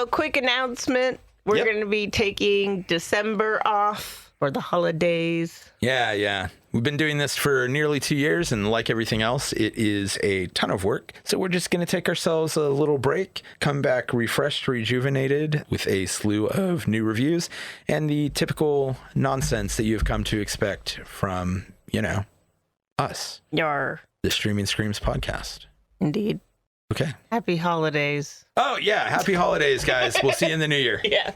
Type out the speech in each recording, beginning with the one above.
So, quick announcement. We're going to be taking December off for the holidays. Yeah. We've been doing this for nearly 2 years, and like everything else, it is a ton of work. So we're just going to take ourselves a little break, come back refreshed, rejuvenated with a slew of new reviews and the typical nonsense that you've come to expect from, us. The Streaming Screams podcast. Indeed. Okay. Happy holidays. Oh, yeah. Happy holidays, guys. We'll see you in the new year. Yeah.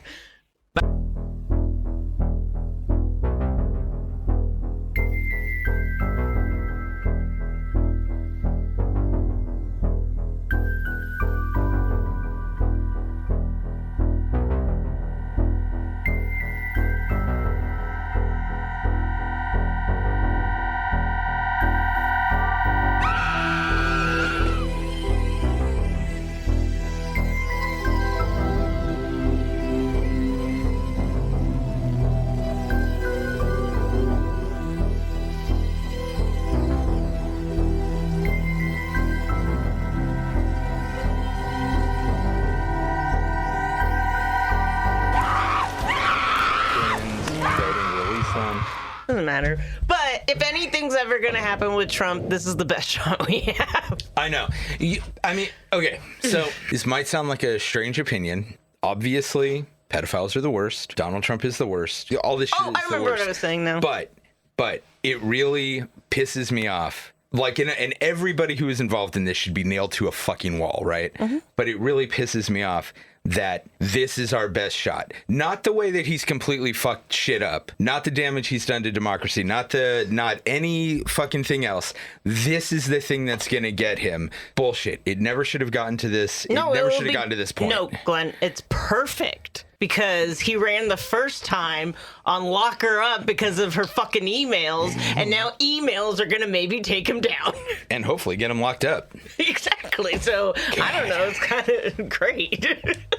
Doesn't matter. But if anything's ever going to happen with Trump, this is the best shot we have. I know. Okay, so this might sound like a strange opinion. Obviously, pedophiles are the worst. Donald Trump is the worst. All this shit is the worst. I remember what I was saying now. But it really pisses me off. Like, and everybody who is involved in this should be nailed to a fucking wall, right? Mm-hmm. But it really pisses me off that this is our best shot. Not the way that he's completely fucked shit up. Not the damage he's done to democracy. Not any fucking thing else. This is the thing that's gonna get him. Bullshit. It never should have gotten to this. It never should have gotten to this point. No, Glenn, it's perfect. Because he ran the first time on lock her up because of her fucking emails, and now emails are gonna maybe take him down. And hopefully get him locked up. Exactly. So, God. I don't know, it's kind of great.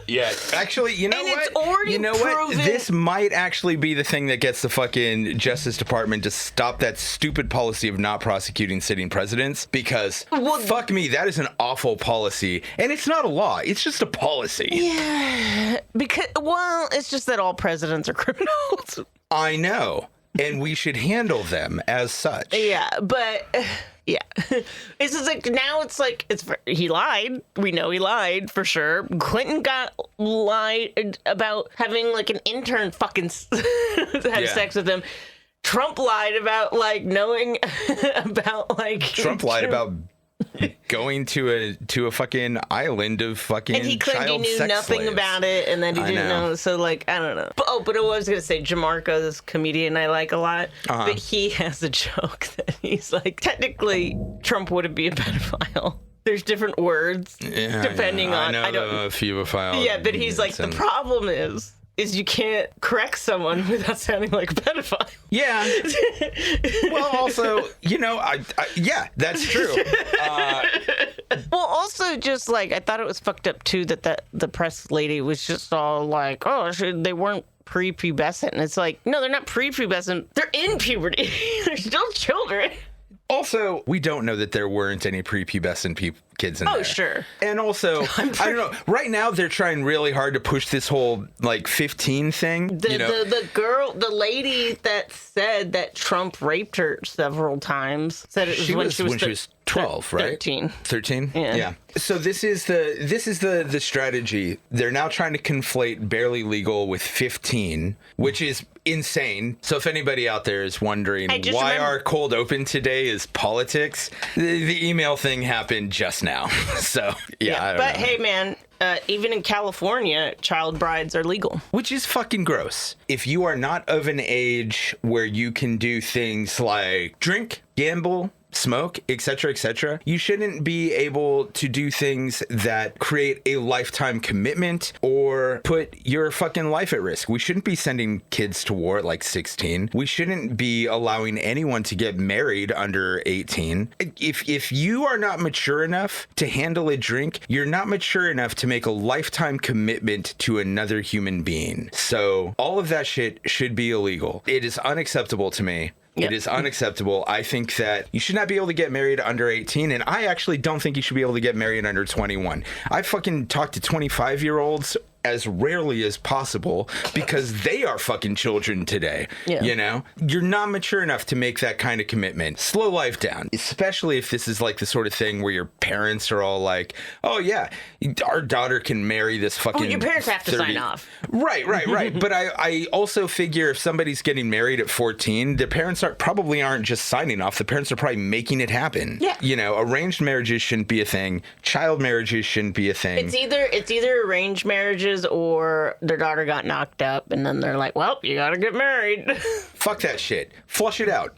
Yeah, actually, you know what? It's already proven. This might actually be the thing that gets the fucking Justice Department to stop that stupid policy of not prosecuting sitting presidents, because fuck me, that is an awful policy. And it's not a law, it's just a policy. Yeah, because, well, it's just that all presidents are criminals. I know, and we should handle them as such. Yeah, but... Yeah. It's just like, now it's like, he lied. We know he lied for sure. Clinton lied about having like an intern fucking have sex with him. Trump lied about like knowing about like. Trump lied about going to a fucking island of fucking and he claimed he knew nothing slaves. About it, and then he didn't know. So like, I don't know. But I was gonna say Jamarco, this comedian I like a lot, but he has a joke that he's like, technically Trump wouldn't be a pedophile. There's different words depending on. I know a few pedophile. Yeah, but he's like, the problem is you can't correct someone without sounding like a pedophile. Yeah. Well, also, yeah, that's true. Well, also, just like, I thought it was fucked up too that the press lady was just all like, oh, they weren't prepubescent. And it's like, no, they're not prepubescent. They're in puberty. They're still children. Also, we don't know that there weren't any prepubescent kids in there. Oh, sure. And also, I don't know. Right now, they're trying really hard to push this whole, like, 15 thing. The lady that said that Trump raped her several times said it was when she was 12, right? 13. 13? Yeah. So this is the strategy. They're now trying to conflate barely legal with 15, which is insane. So if anybody out there is wondering why our cold open today is politics, the email thing happened just now. So yeah. I don't know. Hey, man. Even in California, child brides are legal. Which is fucking gross. If you are not of an age where you can do things like drink, gamble, smoke, etc., you shouldn't be able to do things that create a lifetime commitment or put your fucking life at risk. We shouldn't be sending kids to war at like 16. We shouldn't be allowing anyone to get married under 18. If you are not mature enough to handle a drink, you're not mature enough to make a lifetime commitment to another human being. So all of that shit should be illegal. It is unacceptable to me. Yep. It is unacceptable. I think that you should not be able to get married under 18, and I actually don't think you should be able to get married under 21. I fucking talked to 25-year-olds as rarely as possible because they are fucking children today. Yeah. You know, you're not mature enough to make that kind of commitment. Slow life down, especially if this is like the sort of thing where your parents are all like, oh yeah, our daughter can marry this fucking. Well, your parents have to sign off. Right. But I also figure if somebody's getting married at 14, the parents probably aren't just signing off. The parents are probably making it happen. Yeah. You know, arranged marriages shouldn't be a thing. Child marriages shouldn't be a thing. It's either arranged marriages or their daughter got knocked up, and then they're like, well, you gotta get married. Fuck that shit. Flush it out.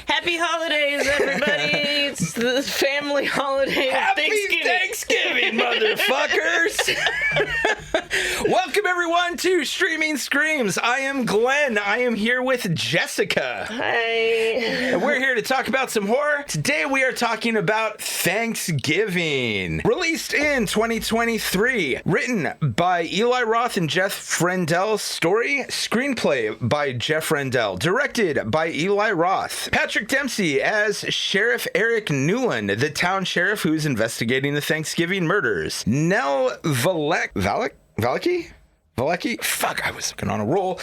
Happy holidays, everybody. It's the family holiday of Happy Thanksgiving, motherfuckers. Welcome, everyone, to Streaming Screams. I am Glenn. I am here with Jessica. Hi. And we're here to talk about some horror. Today we are talking about Thanksgiving. Released in 2023. Written by Eli Roth and Jeff Rendell. Story, screenplay by Jeff Rendell. Directed by Eli Roth. Patrick Dempsey as Sheriff Eric Newland, the town sheriff who's investigating the Thanksgiving murders. Nell Valecki? Fuck, I was looking on a roll.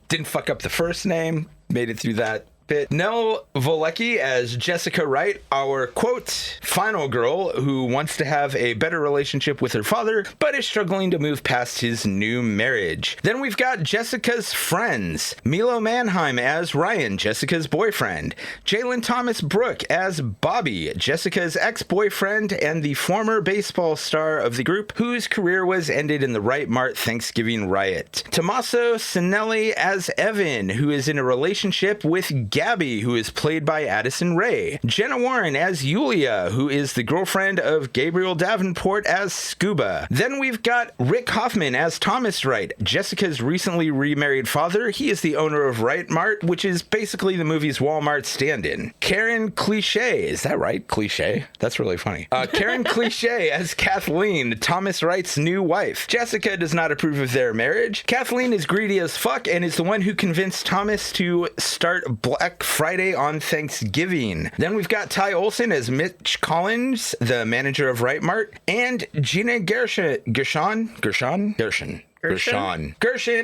Didn't fuck up the first name. Made it through that bit. Nell Valecki as Jessica Wright, our, quote, final girl who wants to have a better relationship with her father, but is struggling to move past his new marriage. Then we've got Jessica's friends. Milo Manheim as Ryan, Jessica's boyfriend. Jalen Thomas Brooke as Bobby, Jessica's ex-boyfriend and the former baseball star of the group, whose career was ended in the Wright Mart Thanksgiving riot. Tommaso Sinelli as Evan, who is in a relationship with Gabby, who is played by Addison Rae. Jenna Warren as Yulia, who is the girlfriend of Gabriel Davenport as Scuba. Then we've got Rick Hoffman as Thomas Wright, Jessica's recently remarried father. He is the owner of Wright Mart, which is basically the movie's Walmart stand-in. Karen Cliche, is that right? Cliche? That's really funny. Karen Cliche as Kathleen, Thomas Wright's new wife. Jessica does not approve of their marriage. Kathleen is greedy as fuck and is the one who convinced Thomas to start Black Friday on Thanksgiving. Then we've got Ty Olson as Mitch Collins, the manager of Wright Mart, and Gina Gershon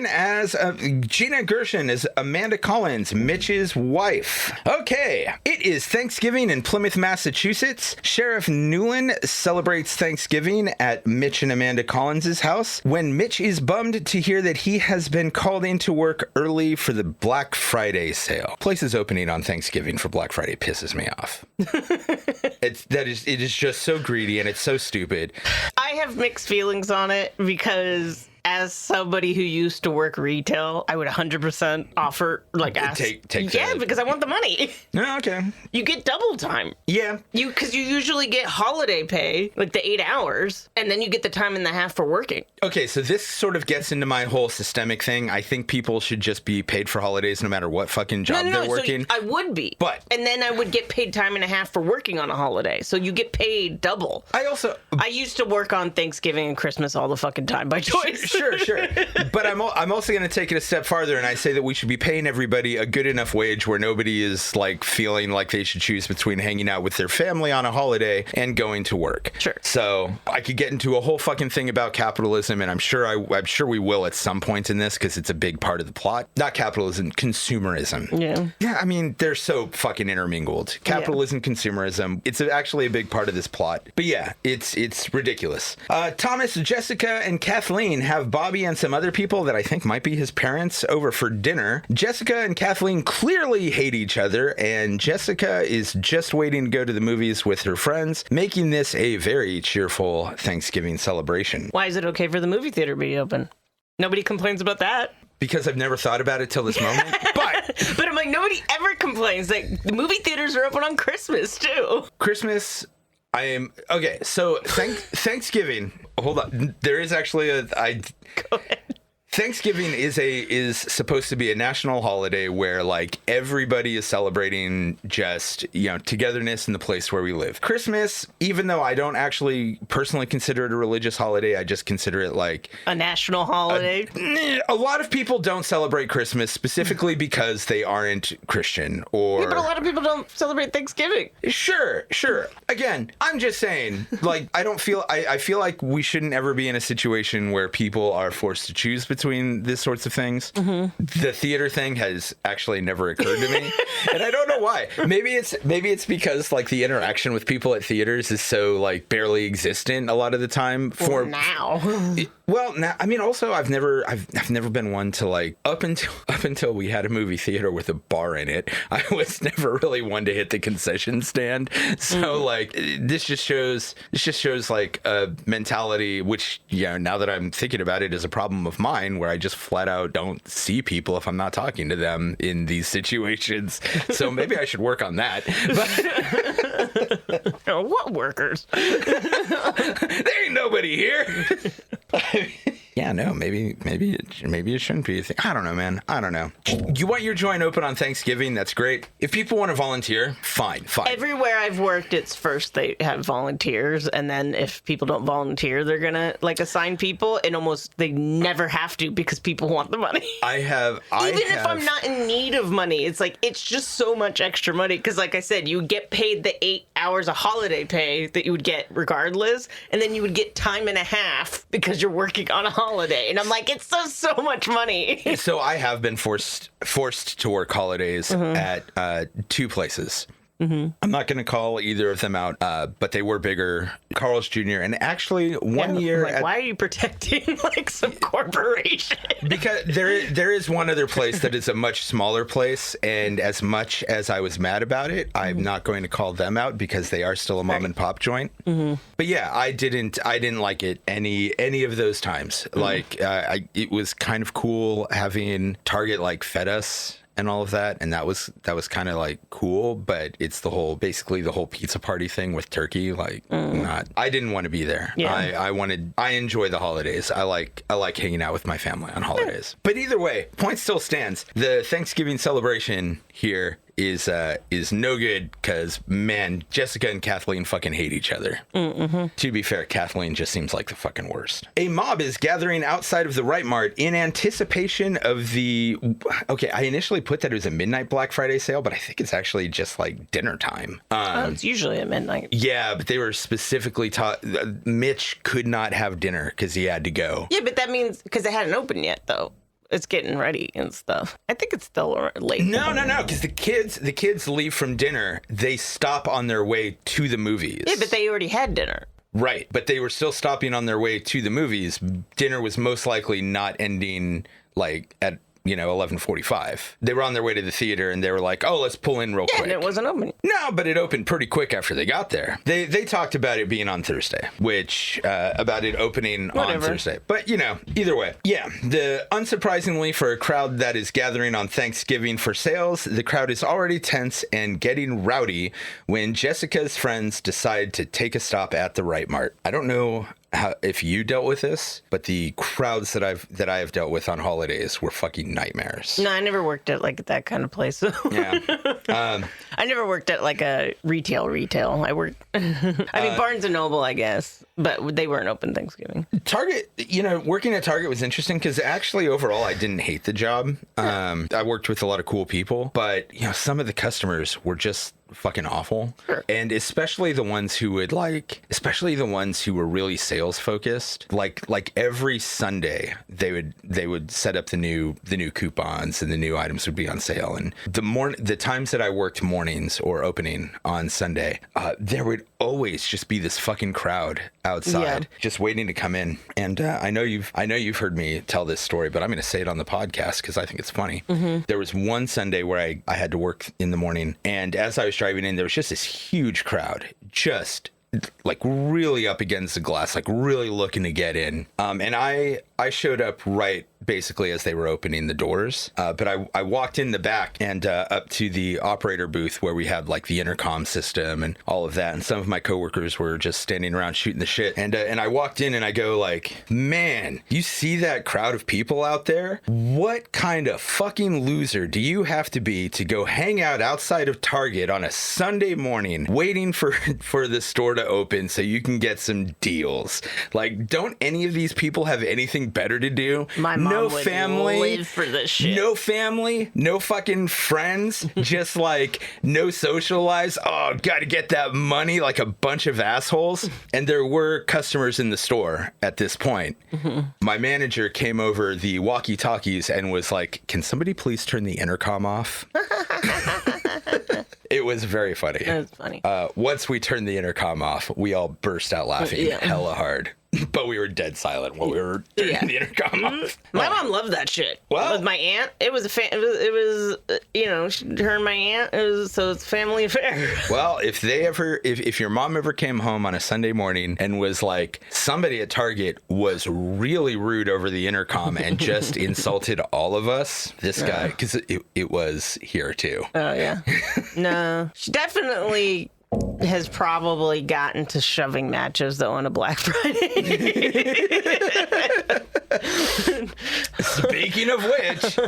as Gina Gershon is Amanda Collins, Mitch's wife. Okay, it is Thanksgiving in Plymouth, Massachusetts. Sheriff Newland celebrates Thanksgiving at Mitch and Amanda Collins' house when Mitch is bummed to hear that he has been called into work early for the Black Friday sale. Places opening on Thanksgiving for Black Friday pisses me off. It is just so greedy and it's so stupid. I have mixed feelings on it because as somebody who used to work retail, I would 100% offer, ask. Take yeah, because I want the money. Oh, okay. You get double time. Yeah. Because you usually get holiday pay, like the 8 hours, and then you get the time and a half for working. Okay, so this sort of gets into my whole systemic thing. I think people should just be paid for holidays no matter what fucking job they're working. So I would be. But. And then I would get paid time and a half for working on a holiday. So you get paid double. I used to work on Thanksgiving and Christmas all the fucking time by choice. Sure. But I'm also going to take it a step farther, and I say that we should be paying everybody a good enough wage where nobody is like feeling like they should choose between hanging out with their family on a holiday and going to work. Sure. So I could get into a whole fucking thing about capitalism, and I'm sure we will at some point in this because it's a big part of the plot. Not capitalism, consumerism. Yeah. Yeah, I mean, they're so fucking intermingled. Capitalism, consumerism. It's actually a big part of this plot. But yeah, it's ridiculous. Thomas, Jessica, and Kathleen have Bobby and some other people that I think might be his parents over for dinner. Jessica and Kathleen clearly hate each other, and Jessica is just waiting to go to the movies with her friends, making this a very cheerful Thanksgiving celebration. Why is it okay for the movie theater to be open? Nobody complains about that. Because I've never thought about it till this moment. But I'm like, nobody ever complains. Like, the movie theaters are open on Christmas, too. Christmas... So Thanksgiving. Hold on. There is actually Go ahead. Thanksgiving is supposed to be a national holiday where like everybody is celebrating just, togetherness in the place where we live. Christmas, even though I don't actually personally consider it a religious holiday, I just consider it like a national holiday. A lot of people don't celebrate Christmas specifically because they aren't Christian or. Yeah, but a lot of people don't celebrate Thanksgiving. Sure. Again, I'm just saying, like, I feel like we shouldn't ever be in a situation where people are forced to choose between these sorts of things. Mm-hmm. The theater thing has actually never occurred to me, and I don't know why. Maybe it's because like the interaction with people at theaters is so like barely existent a lot of the time. For now. Well, now, I mean, also I've never been one to like up until we had a movie theater with a bar in it. I was never really one to hit the concession stand. So like this just shows like a mentality which now that I'm thinking about it is a problem of mine where I just flat out don't see people if I'm not talking to them in these situations. So maybe I should work on that. But what workers? There ain't nobody here. Yeah, no, maybe it shouldn't be a thing. I don't know, man. I don't know. You want your joint open on Thanksgiving? That's great. If people want to volunteer, fine. Everywhere I've worked, it's first they have volunteers, and then if people don't volunteer, they're gonna like assign people, and almost they never have to because people want the money. Even if I'm not in need of money, it's like it's just so much extra money because, like I said, you get paid the 8 hours of holiday pay that you would get regardless, and then you would get time and a half because you're working on a holiday, and I'm like, it's so much money. So I have been forced to work holidays at 2 places. Mm-hmm. I'm not going to call either of them out, but they were bigger. Carl's Jr. and actually one year. Like, why are you protecting like some corporation? Because there is one other place that is a much smaller place, and as much as I was mad about it, I'm not going to call them out because they are still a mom and pop joint. Mm-hmm. But yeah, I didn't like it any of those times. Mm-hmm. Like it was kind of cool having Target like fed us and all of that, and that was kind of like cool, but it's basically the whole pizza party thing with turkey. Like, I didn't want to be there. Yeah. I enjoy the holidays. I like hanging out with my family on holidays. But either way, point still stands. The Thanksgiving celebration here is no good because, man, Jessica and Kathleen fucking hate each other. Mm-hmm. To be fair, Kathleen just seems like the fucking worst. A mob is gathering outside of the Right Mart in anticipation of I initially put that it was a midnight Black Friday sale, but I think it's actually just like dinner time. It's usually at midnight. Yeah, but they were specifically taught Mitch could not have dinner because he had to go. Yeah, but that means because they hadn't opened yet, though. It's getting ready and stuff. I think it's still late. No, because the kids leave from dinner. They stop on their way to the movies. Yeah, but they already had dinner. Right, but they were still stopping on their way to the movies. Dinner was most likely not ending like at 11:45. They were on their way to the theater and they were like, oh, let's pull in real quick. And it wasn't open. No, but it opened pretty quick after they got there. They talked about it being on Thursday, about it opening on Thursday. But, either way. Yeah, unsurprisingly for a crowd that is gathering on Thanksgiving for sales, the crowd is already tense and getting rowdy when Jessica's friends decide to take a stop at the Right Mart. I don't know if you dealt with this, but the crowds that I have dealt with on holidays were fucking nightmares. No, I never worked at like that kind of place. Yeah. I never worked at like a retail. I worked, Barnes and Noble, I guess, but they weren't open Thanksgiving. Target, working at Target was interesting because actually overall I didn't hate the job. I worked with a lot of cool people, but some of the customers were just fucking awful. Sure. And especially the ones who were really sales focused. Like every Sunday they would set up the new coupons and the new items would be on sale. And the times that I worked mornings or opening on Sunday, there would always just be this fucking crowd outside just waiting to come in. And I know you've heard me tell this story, but I'm going to say it on the podcast because I think it's funny. Mm-hmm. There was one Sunday where I had to work in the morning, and as I was driving in, there was just this huge crowd just like really up against the glass, like really looking to get in. And I showed up right basically as they were opening the doors. But I walked in the back and up to the operator booth where we had like the intercom system and all of that. And some of my coworkers were just standing around shooting the shit. And I walked in and I go like, man, you see that crowd of people out there? What kind of fucking loser do you have to be to go hang out outside of Target on a Sunday morning waiting for the store to open so you can get some deals? Like, don't any of these people have anything better to do? My mom would live for this shit. No family, no fucking friends, just like no social lives. Oh, gotta get that money like a bunch of assholes. And there were customers in the store at this point. Mm-hmm. My manager came over the walkie-talkies and was like, can somebody please turn the intercom off? It was very funny. That was funny. Once we turned the intercom off, we all burst out laughing hella hard. But we were dead silent while we were turning the intercom off. My mom loved that shit. Well, with my aunt, it was her and my aunt. So it's a family affair. Well, if your mom ever came home on a Sunday morning and was like, somebody at Target was really rude over the intercom and just insulted all of us, this guy, because it was here too. Oh yeah. No, she definitely has probably gotten to shoving matches though on a Black Friday. Speaking of which,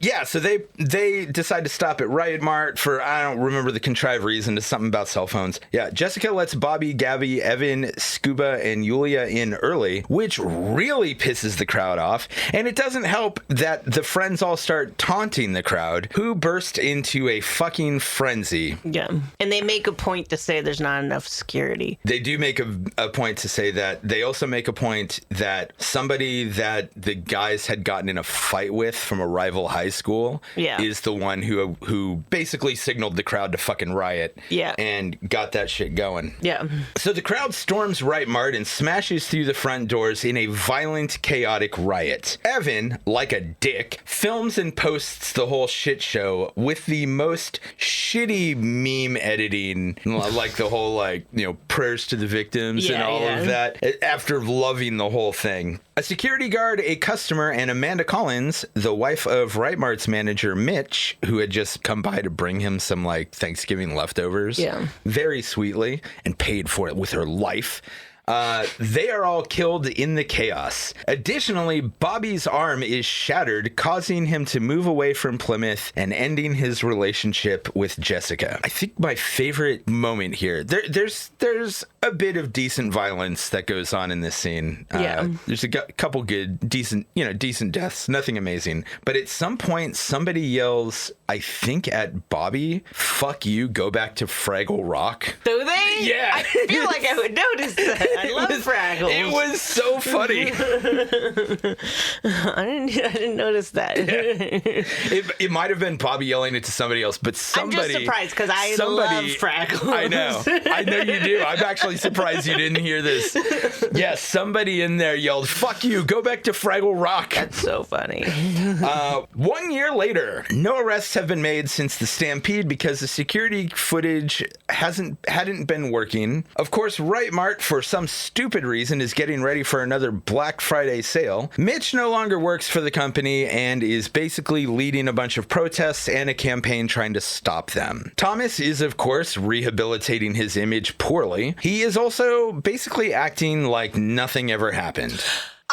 yeah, so they decide to stop at Riot Mart for, I don't remember the contrived reason, it's something about cell phones. Yeah, Jessica lets Bobby, Gabby, Evan, Scuba, and Yulia in early, which really pisses the crowd off. And it doesn't help that the friends all start taunting the crowd, who burst into a fucking frenzy. Yeah, and they make a point to say there's not enough security. They do make a point to say that. They also make a point that somebody that the guys had gotten in a fight with from a rival high school is the one who basically signaled the crowd to fucking riot and got that shit going. Yeah. So the crowd storms Riot Mart and smashes through the front doors in a violent, chaotic riot. Evan, like a dick, films and posts the whole shit show with the most shitty meme editing, like the whole, like, you know, prayers to the victims and all of that, after loving the whole thing. A security guard, a customer, and Amanda Collins, the wife of Riot Mart's manager Mitch, who had just come by to bring him some, like, Thanksgiving leftovers, very sweetly, and paid for it with her life. They are all killed in the chaos. Additionally, Bobby's arm is shattered, causing him to move away from Plymouth and ending his relationship with Jessica. I think my favorite moment here, there's a bit of decent violence that goes on in this scene. There's a couple good, decent deaths, nothing amazing. But at some point, somebody yells, I think at Bobby, "Fuck you, go back to Fraggle Rock." Do they? Yeah. I feel like I would notice that. I love Fraggles. It was so funny. I didn't notice that. It might have been Bobby yelling it to somebody else, but somebody... I'm just surprised because I love Fraggles. I know you do. I'm actually surprised you didn't hear this. Yes, somebody in there yelled, "Fuck you, go back to Fraggle Rock." That's so funny. 1 year later, no arrests have been made since the stampede because the security footage hadn't been working. Of course, Riot Mart, for some stupid reason, is getting ready for another Black Friday sale. Mitch no longer works for the company and is basically leading a bunch of protests and a campaign trying to stop them. Thomas is, of course, rehabilitating his image poorly. He is also basically acting like nothing ever happened.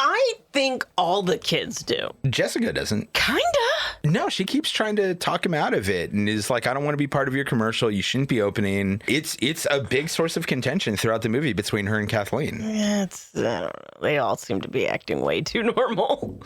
I think all the kids do. Jessica doesn't. Kinda. No, she keeps trying to talk him out of it and is like, I don't want to be part of your commercial. You shouldn't be opening. It's a big source of contention throughout the movie between her and Kathleen. Yeah, I don't know. They all seem to be acting way too normal.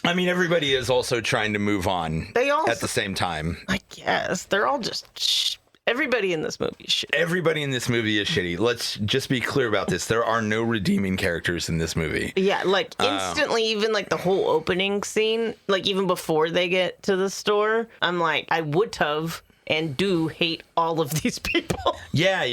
I mean, everybody is also trying to move on at the same time. I guess. They're all just... Everybody in this movie is shitty. Everybody in this movie is shitty. Let's just be clear about this. There are no redeeming characters in this movie. Yeah, like instantly, even like the whole opening scene, like even before they get to the store, I'm like, I would have and do hate all of these people. Yeah.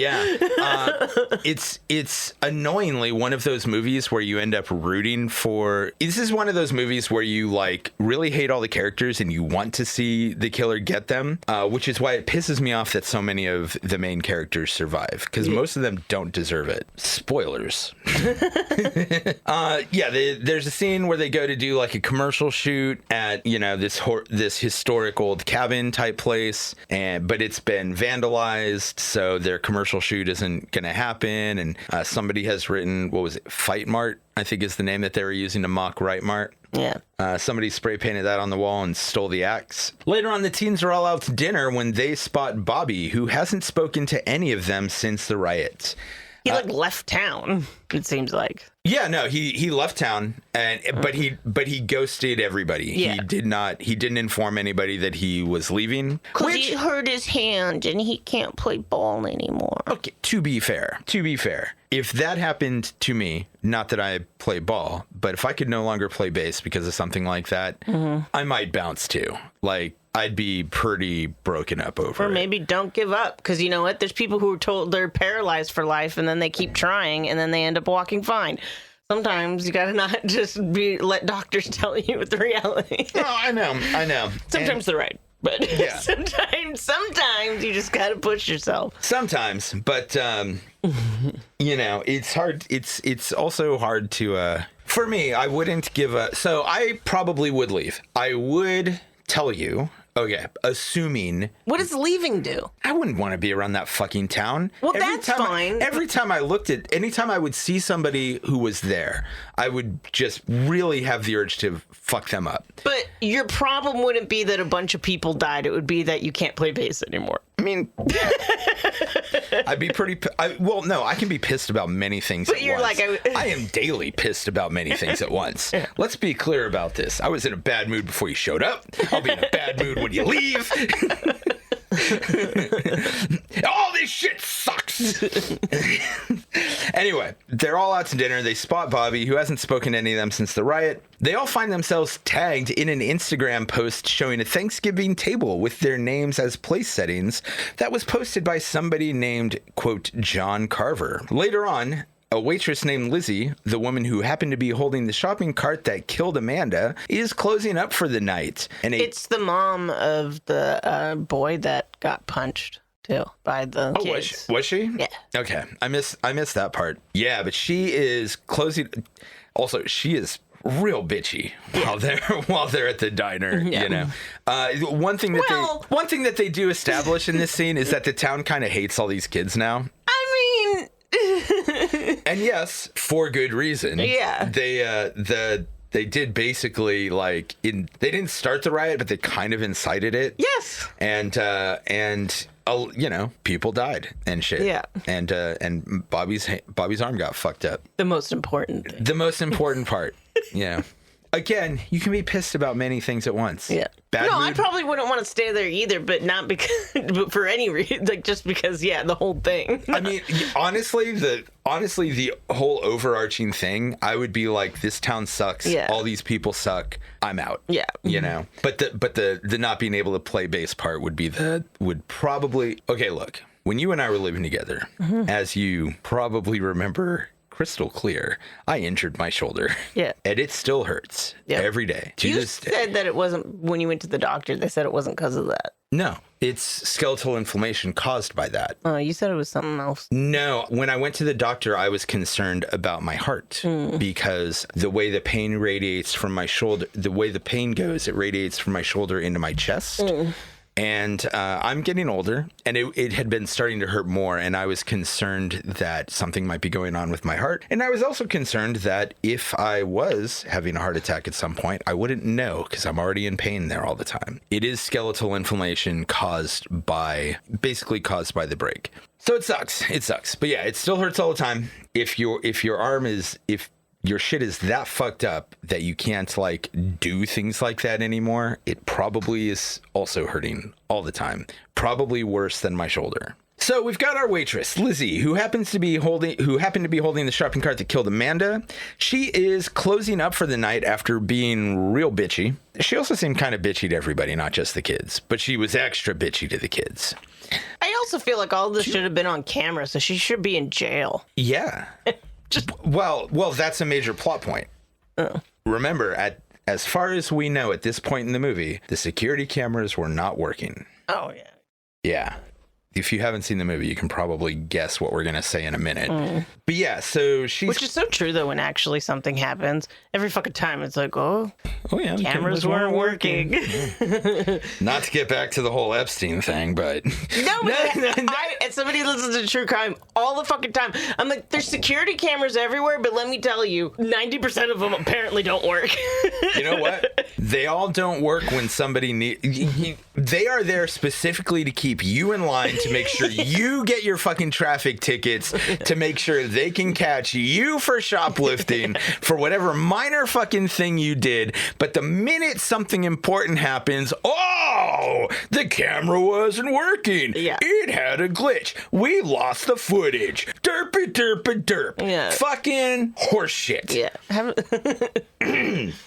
It's annoyingly one of those movies where you end up rooting for. This is one of those movies where you like really hate all the characters and you want to see the killer get them, which is why it pisses me off that so many of the main characters survive, because most of them don't deserve it. Spoilers. There's a scene where they go to do like a commercial shoot at this historic old cabin type place, but it's been vandalized, so their commercial shoot isn't going to happen. And somebody has written, what was it, Fight Mart, I think is the name that they were using to mock Right Mart. Yeah. Somebody spray painted that on the wall and stole the axe. Later on, the teens are all out to dinner when they spot Bobby, who hasn't spoken to any of them since the riots. He left town, it seems like. Yeah, no, he left town, but he ghosted everybody. Yeah. He didn't inform anybody that he was leaving. Because he hurt his hand and he can't play ball anymore. Okay, to be fair, if that happened to me, not that I play ball, but if I could no longer play bass because of something like that, I might bounce too. Like, I'd be pretty broken up over it. Or maybe don't give up, because you know what? There's people who are told they're paralyzed for life, and then they keep trying, and then they end up walking fine. Sometimes you gotta not just let doctors tell you the reality. No, I know. Sometimes they're right, but Yeah. sometimes you just gotta push yourself. Sometimes, but it's hard. It's also hard to. For me, I wouldn't give a. So I probably would leave. I would tell you. Okay, assuming... What does leaving do? I wouldn't want to be around that fucking town. Well, that's fine. Anytime I would see somebody who was there, I would just really have the urge to fuck them up. But your problem wouldn't be that a bunch of people died. It would be that you can't play bass anymore. I mean, I'd be pretty... I can be pissed about many things at once. I am daily pissed about many things at once. Yeah. Let's be clear about this. I was in a bad mood before you showed up. I'll be in a bad mood when you leave. All this shit sucks. Anyway, they're all out to dinner. They spot Bobby, who hasn't spoken to any of them since the riot. They all find themselves tagged in an Instagram post showing a Thanksgiving table with their names as place settings that was posted by somebody named, quote, John Carver. Later on, a waitress named Lizzie, the woman who happened to be holding the shopping cart that killed Amanda, is closing up for the night. And it's the mom of the boy that got punched too by the kids. Was she? Yeah. Okay, I missed that part. Yeah, but she is closing. Also, she is real bitchy while they're at the diner. Yeah. You know, one thing that they do establish in this scene is that the town kind of hates all these kids now. I mean. And yes, for good reason. Yeah. They did basically they didn't start the riot, but they kind of incited it. Yes. And people died and shit. Yeah. And Bobby's arm got fucked up. The most important thing. The most important part. Yeah. Again, you can be pissed about many things at once. Yeah. I probably wouldn't want to stay there either, but not because, but for any reason, just because, the whole thing. I mean, honestly, the whole overarching thing, I would be like, this town sucks. Yeah. All these people suck. I'm out. Yeah. You know, but the not being able to play bass part would probably, okay, look, when you and I were living together, as you probably remember crystal clear, I injured my shoulder. Yeah. And it still hurts every day. You said that it wasn't, when you went to the doctor, they said it wasn't because of that. No, it's skeletal inflammation caused by that. Oh, you said it was something else. No, when I went to the doctor, I was concerned about my heart because the way the pain radiates from my shoulder, the way the pain goes, it radiates from my shoulder into my chest. And I'm getting older, and it had been starting to hurt more, and I was concerned that something might be going on with my heart. And I was also concerned that if I was having a heart attack at some point, I wouldn't know because I'm already in pain there all the time. It is skeletal inflammation caused by the break. So it sucks. It sucks. But yeah, it still hurts all the time. If your shit is that fucked up that you can't do things like that anymore, it probably is also hurting all the time. Probably worse than my shoulder. So we've got our waitress, Lizzie, who happened to be holding the shopping cart that killed Amanda. She is closing up for the night after being real bitchy. She also seemed kind of bitchy to everybody, not just the kids, but she was extra bitchy to the kids. I also feel like all this should have been on camera, so she should be in jail. Yeah. Well, that's a major plot point. Oh. Remember, as far as we know at this point in the movie, the security cameras were not working. Oh, yeah. Yeah. If you haven't seen the movie, you can probably guess what we're going to say in a minute. But yeah, so she's... Which is so true, though, when actually something happens. Every fucking time it's like, oh yeah, cameras weren't working. Yeah. Not to get back to the whole Epstein thing, but... No, and somebody listens to true crime all the fucking time. I'm like, there's security cameras everywhere, but let me tell you, 90% of them apparently don't work. You know what? They all don't work when somebody they are there specifically to keep you in line, to make sure you get your fucking traffic tickets, to make sure they can catch you for shoplifting, for whatever minor fucking thing you did. But the minute something important happens, the camera wasn't working. Yeah. It had a glitch. We lost the footage. Derpy derpy derp. Yeah. Fucking horseshit. Yeah.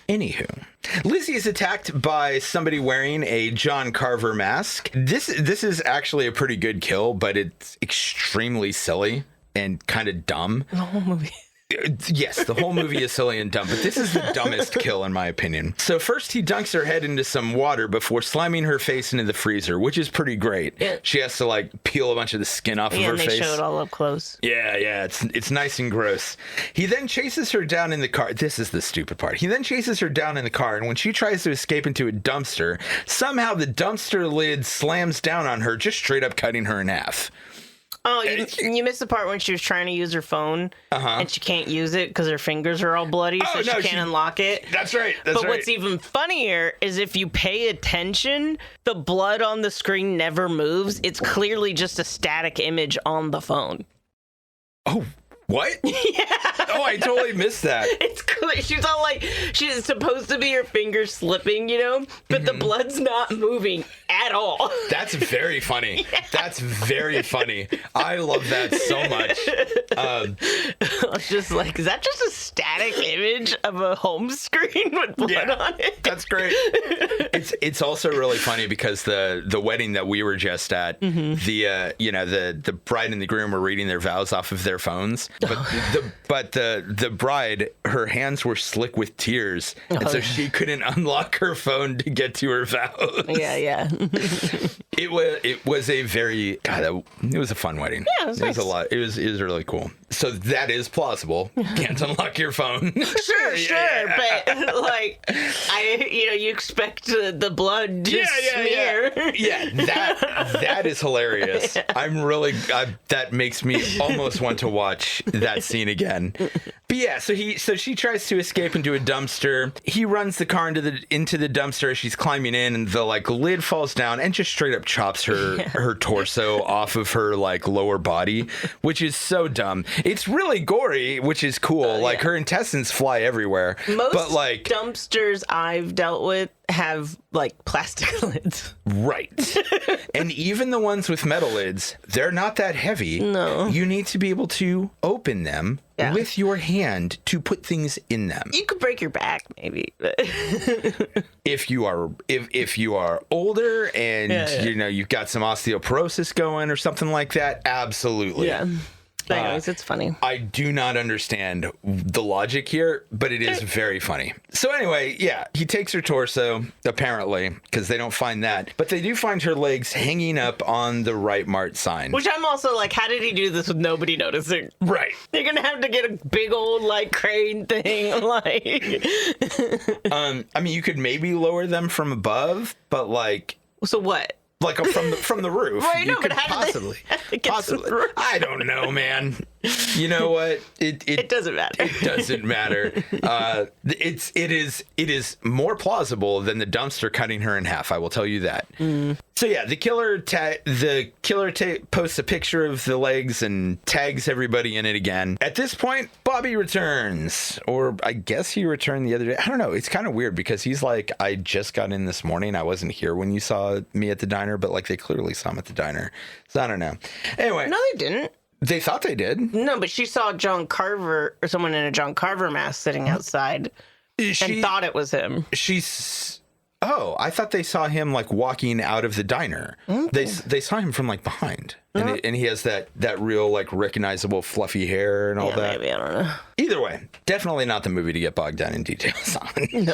Anywho, Lizzie is attacked by somebody wearing a John Carver mask. This is actually a pretty good kill, but it's extremely silly and kind of dumb. The whole movie. Yes, the whole movie is silly and dumb, but this is the dumbest kill in my opinion. So first he dunks her head into some water before slamming her face into the freezer, which is pretty great. Yeah. She has to like peel a bunch of the skin off of her face. Yeah, they show it all up close. Yeah, it's nice and gross. He then chases her down in the car. This is the stupid part. He then chases her down in the car, and when she tries to escape into a dumpster, somehow the dumpster lid slams down on her, just straight up cutting her in half. Oh, you missed the part when she was trying to use her phone, and she can't use it because her fingers are all bloody, so she can't unlock it. That's right. But what's even funnier is if you pay attention, the blood on the screen never moves. It's clearly just a static image on the phone. Oh, what? Yeah. Oh, I totally missed that. It's clear. She's all like, she's supposed to be her fingers slipping, but the blood's not moving at all. That's very funny. Yeah. That's very funny. I love that so much. I was just like, is that just a static image of a home screen with blood on it? That's great. It's also really funny because the wedding that we were just at, the bride and the groom were reading their vows off of their phones. But the bride, her hands were slick with tears, and so she couldn't unlock her phone to get to her vows. Yeah. It was a very it was a fun wedding. Yeah, it was nice. A lot. It was really cool. So that is plausible. Can't unlock your phone. Sure, but like you expect the blood to smear. Yeah, that is hilarious. That makes me almost want to watch that scene again. But yeah, so she tries to escape into a dumpster. He runs the car into the dumpster as she's climbing in, and the lid falls down and just straight up chops her torso off of her lower body, which is so dumb. It's really gory, which is cool. Her intestines fly everywhere. Most dumpsters I've dealt with have plastic lids. Right. And even the ones with metal lids, they're not that heavy. No. You need to be able to open them with your hand to put things in them. You could break your back maybe. If you are older and you've got some osteoporosis going or something like that, absolutely. Yeah. Anyways, it's funny. I do not understand the logic here, but it is very funny. So anyway, he takes her torso, apparently, because they don't find that. But they do find her legs hanging up on the Right Mart sign. Which I'm also like, how did he do this with nobody noticing? Right. You're going to have to get a big old, crane thing, I mean, you could maybe lower them from above, but So what? From the roof. Right, you could possibly. I don't know, man. You know what? It doesn't matter. It doesn't matter. It is more plausible than the dumpster cutting her in half. I will tell you that. So yeah, the killer posts a picture of the legs and tags everybody in it again. At this point, Bobby returns, or I guess he returned the other day. I don't know. It's kind of weird because he's like, I just got in this morning. I wasn't here when you saw me at the diner, but like they clearly saw him at the diner. So I don't know. Anyway. No, they didn't. They thought they did. No, but she saw John Carver or someone in a John Carver mask sitting outside and thought it was him. Oh, I thought they saw him like walking out of the diner. Okay. They saw him from like behind. And he has that real like recognizable fluffy hair and all that. Maybe, I don't know. Either way, definitely not the movie to get bogged down in details on. No.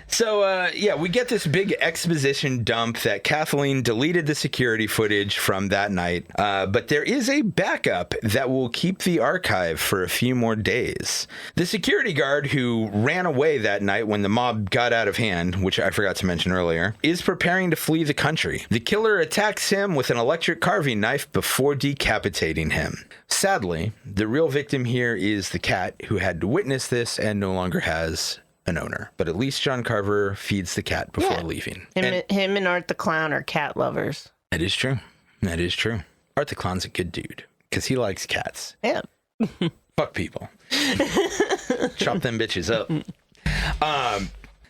So, we get this big exposition dump that Kathleen deleted the security footage from that night. But there is a backup that will keep the archive for a few more days. The security guard who ran away that night when the mob got out of hand, which I forgot to mention earlier, is preparing to flee the country. The killer attacks him with an electric carving knife before decapitating him. Sadly, the real victim here is the cat who had to witness this and no longer has an owner. But at least John Carver feeds the cat before leaving. Him and Art the Clown are cat lovers. That is true. That is true. Art the Clown's a good dude because he likes cats. Yeah. Fuck people. Chop them bitches up.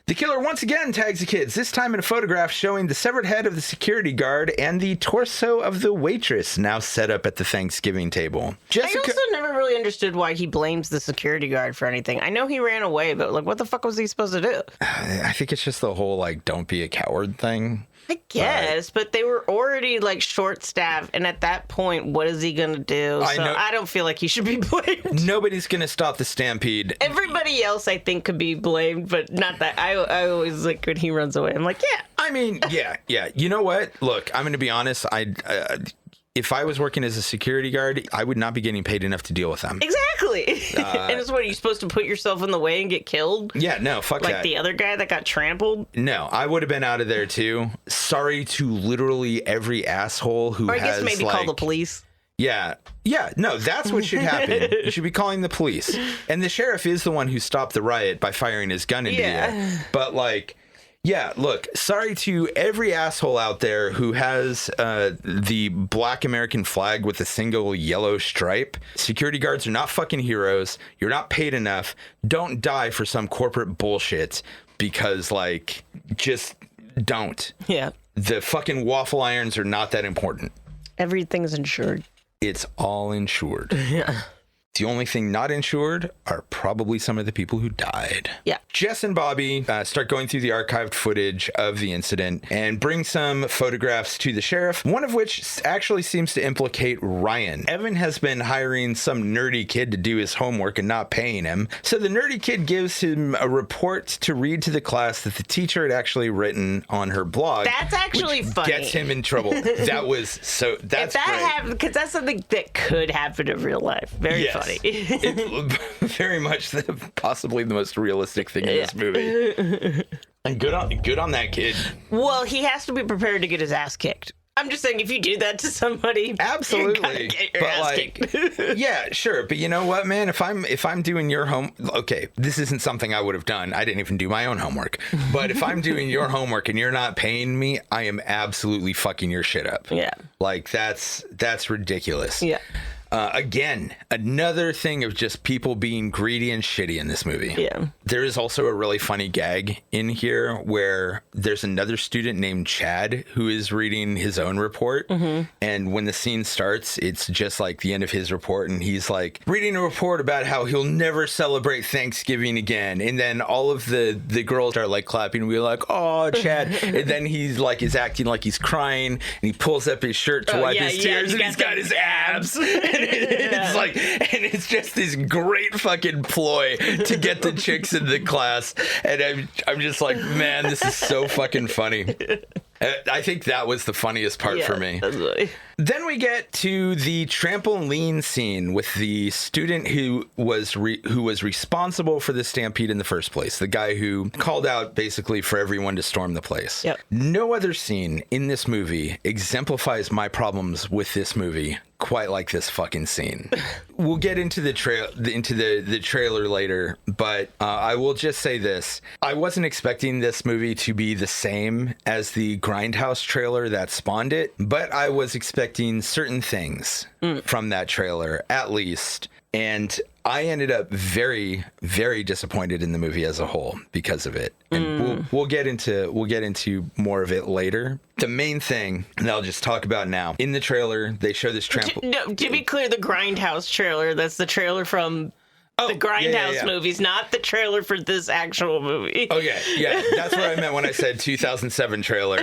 The killer once again tags the kids, this time in a photograph showing the severed head of the security guard and the torso of the waitress now set up at the Thanksgiving table. I also never really understood why he blames the security guard for anything. I know he ran away, but like, what the fuck was he supposed to do? I think it's just the whole like, don't be a coward thing. I guess, but they were already like short-staffed, and at that point, what is he gonna do? I don't feel like he should be blamed. Nobody's gonna stop the stampede. Everybody else, I think, could be blamed, but not that. I always like when he runs away. I'm like, yeah. I mean, yeah. You know what? Look, I'm gonna be honest. If I was working as a security guard, I would not be getting paid enough to deal with them. Exactly. And it's what, are you supposed to put yourself in the way and get killed? Yeah, no, fuck that. Like the other guy that got trampled? No, I would have been out of there too. Sorry to literally every asshole who has, I guess maybe call the police. Yeah, no, that's what should happen. You should be calling the police. And the sheriff is the one who stopped the riot by firing his gun into the air. But like... Yeah, look, sorry to every asshole out there who has the black American flag with a single yellow stripe. Security guards are not fucking heroes. You're not paid enough. Don't die for some corporate bullshit because, like, just don't. Yeah. The fucking waffle irons are not that important. Everything's insured. It's all insured. Yeah. The only thing not insured are probably some of the people who died. Yeah. Jess and Bobby start going through the archived footage of the incident and bring some photographs to the sheriff, one of which actually seems to implicate Ryan. Evan has been hiring some nerdy kid to do his homework and not paying him. So the nerdy kid gives him a report to read to the class that the teacher had actually written on her blog. That's actually funny. Gets him in trouble. That's great. Happened, because that's something that could happen in real life. Very funny. It's very much possibly the most realistic thing in this movie. And good on that kid. Well, he has to be prepared to get his ass kicked. I'm just saying, if you do that to somebody, absolutely, you're gonna get your ass kicked. Yeah, sure, but you know what, man? If I'm doing your okay, this isn't something I would have done. I didn't even do my own homework. But if I'm doing your homework and you're not paying me, I am absolutely fucking your shit up. Yeah, like that's ridiculous. Yeah. Again, another thing of just people being greedy and shitty in this movie. Yeah. There is also a really funny gag in here where there's another student named Chad who is reading his own report. Mm-hmm. And when the scene starts, it's just like the end of his report. And he's like reading a report about how he'll never celebrate Thanksgiving again. And then all of the girls are like clapping. And we're like, oh, Chad. And then he's like, is acting like he's crying. And he pulls up his shirt to wipe his tears. And he's got his abs. It's like, and it's just this great fucking ploy to get the chicks in the class, and I'm just like, man, this is so fucking funny. I think that was the funniest part for me. Then we get to the trampoline scene with the student who was responsible for the stampede in the first place. The guy who called out basically for everyone to storm the place. Yep. No other scene in this movie exemplifies my problems with this movie quite like this fucking scene. We'll get into the trailer later, but I will just say this. I wasn't expecting this movie to be the same as the Grindhouse trailer that spawned it, but I was expecting certain things from that trailer, at least. And I ended up very, very disappointed in the movie as a whole because of it. And we'll get into more of it later. The main thing that I'll just talk about now, in the trailer, they show this trampoline. To be clear, the Grindhouse trailer, that's the trailer from the Grindhouse movies, not the trailer for this actual movie. Okay, yeah, that's what I meant when I said 2007 trailer.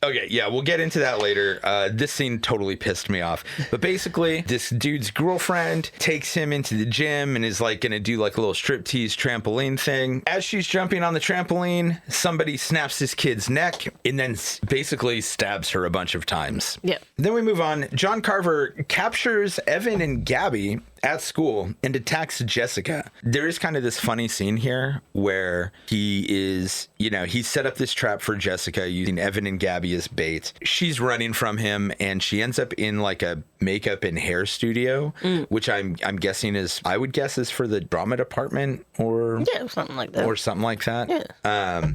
Okay, yeah, we'll get into that later. This scene totally pissed me off. But basically, this dude's girlfriend takes him into the gym and is like gonna do like a little striptease trampoline thing. As she's jumping on the trampoline, somebody snaps this kid's neck and then basically stabs her a bunch of times. Yeah. Then we move on. John Carver captures Evan and Gabby at school and attacks Jessica. There is kind of this funny scene here where he set up this trap for Jessica using Evan and Gabby as bait. She's running from him and she ends up in like a makeup and hair studio, which I'm guessing is for the drama department or something like that. Yeah.